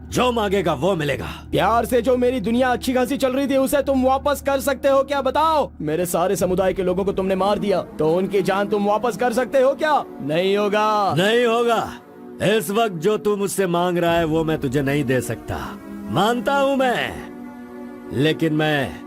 जो मांगेगा वो मिलेगा। प्यार से जो मेरी दुनिया अच्छी खासी चल रही थी उसे तुम वापस कर सकते हो क्या, बताओ? मेरे सारे समुदाय के लोगों को तुमने मार दिया, तो उनकी जान तुम वापस कर सकते हो क्या? नहीं होगा। नहीं होगा। इस वक्त जो तू मुझसे मांग रहा है वो मैं तुझे नहीं दे सकता, मानता हूँ मैं, लेकिन मैं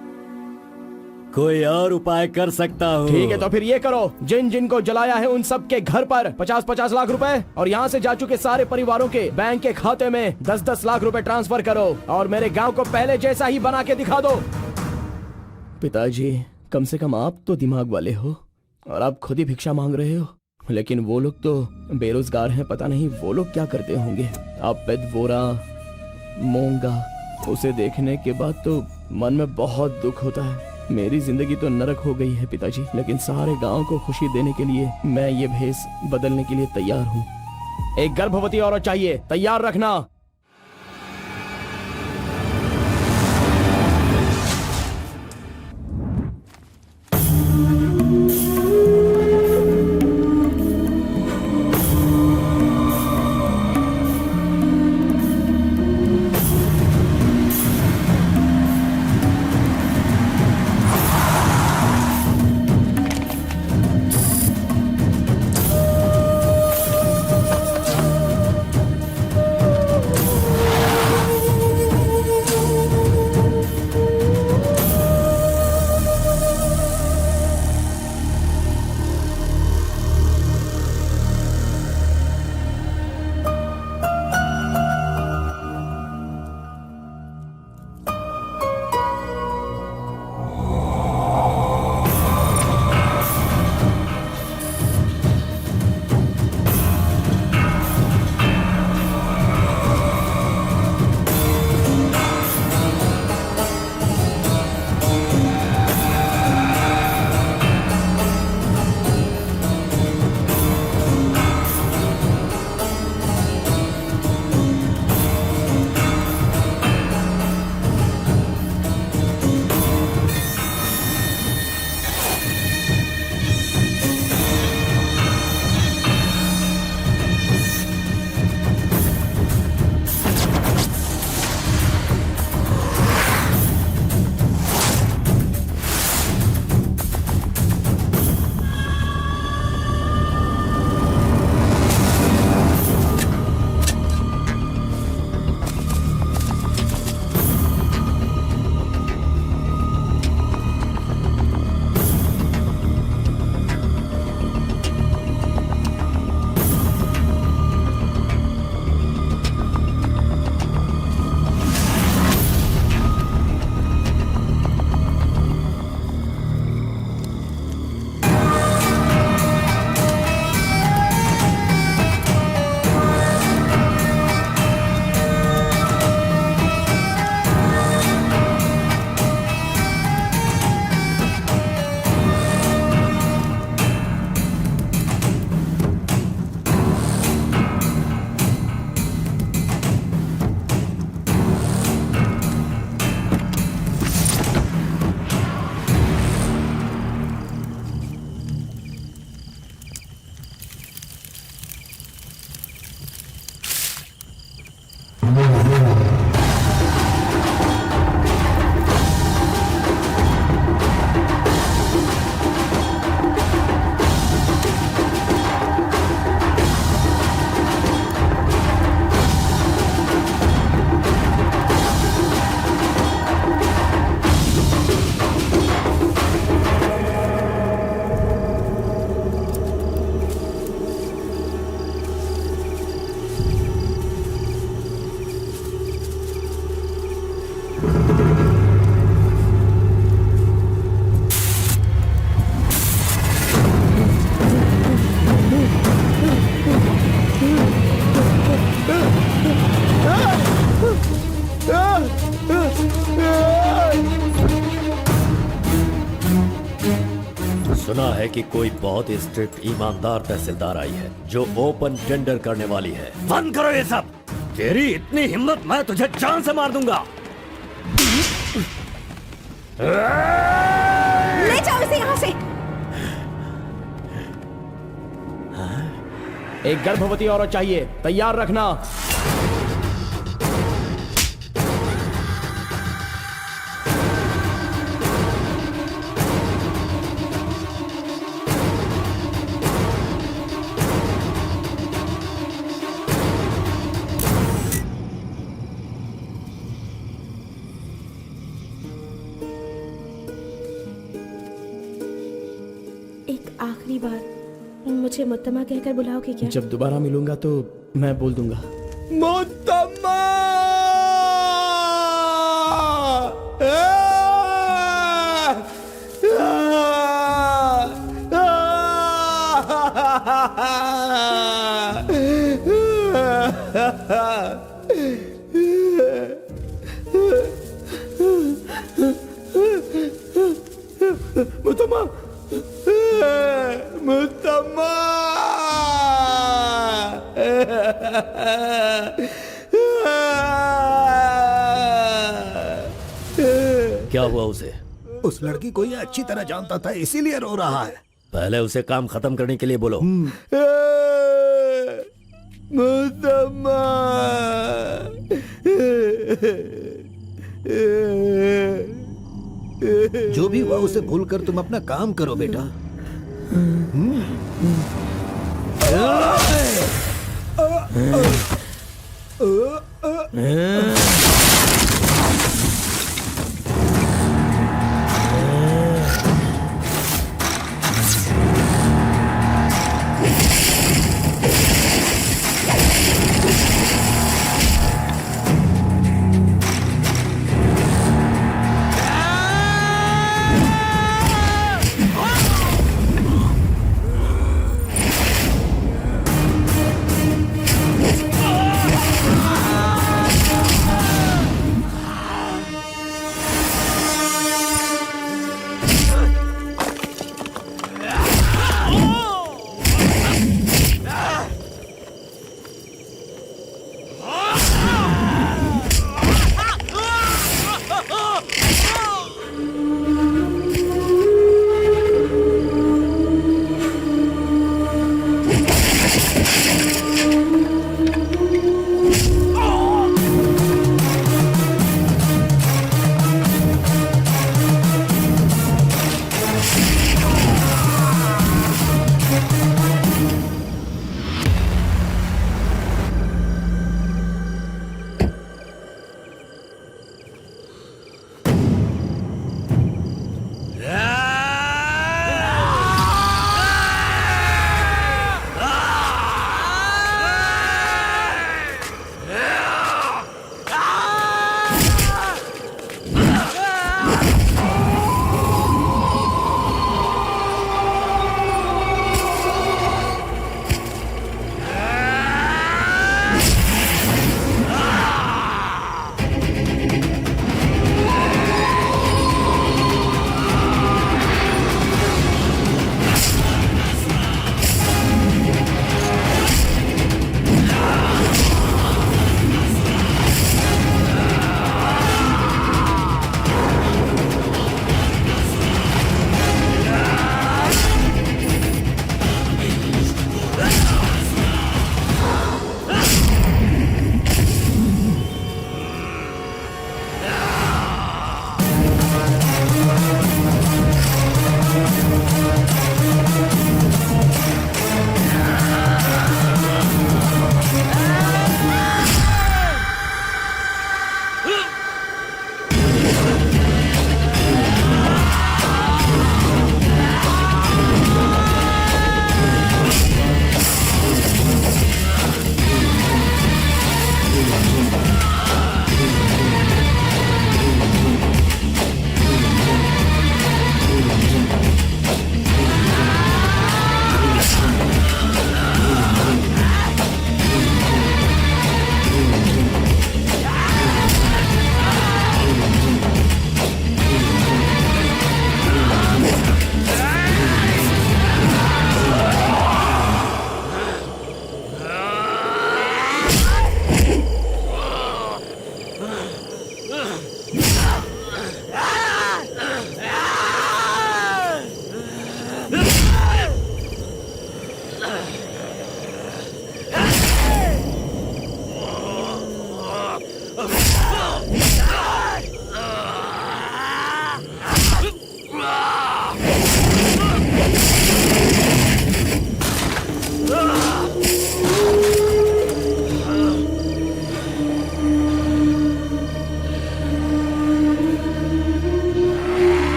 कोई और उपाय कर सकता हूँ। ठीक है, तो फिर ये करो, जिन जिन को जलाया है उन सब के घर पर 50-50 लाख रुपए और यहाँ से जा चुके सारे परिवारों के बैंक के खाते में 10-10 लाख रुपए ट्रांसफर करो और मेरे गांव को पहले जैसा ही बना के दिखा दो। पिताजी, कम से कम आप तो दिमाग वाले हो और आप खुद ही भिक्षा मांग रहे हो, लेकिन वो लोग तो बेरोजगार हैं, पता नहीं वो लोग क्या करते होंगे। आप पेदवोरा मोंगा, उसे देखने के बाद तो मन में बहुत दुख होता है। मेरी जिंदगी तो नरक हो गई है पिताजी, लेकिन सारे गांव को खुशी देने के लिए मैं ये भेष बदलने के लिए तैयार हूँ। एक गर्भवती औरत चाहिए, तैयार रखना। सुना है कि कोई बहुत ही स्ट्रिक्ट ईमानदार तहसीलदार आई है जो ओपन टेंडर करने वाली है। बंद करो ये सब। तेरी इतनी हिम्मत, मैं तुझे जान से मार दूंगा। ले जाओ इसे यहाँ से। एक गर्भवती औरत चाहिए, तैयार रखना। एक आखिरी बार मुझे मुत्तमा कहकर बुलाओगे क्या? जब दोबारा मिलूंगा तो मैं बोल दूंगा। मुत्तम्मा! मुत्तम्मा! मुत्तम्मा! क्या हुआ उसे? उस लड़की को ये अच्छी तरह जानता था, इसीलिए रो रहा है। पहले उसे काम खत्म करने के लिए बोलो। मुत्तम्मा! जो भी हुआ उसे भूलकर तुम अपना काम करो बेटा।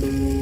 है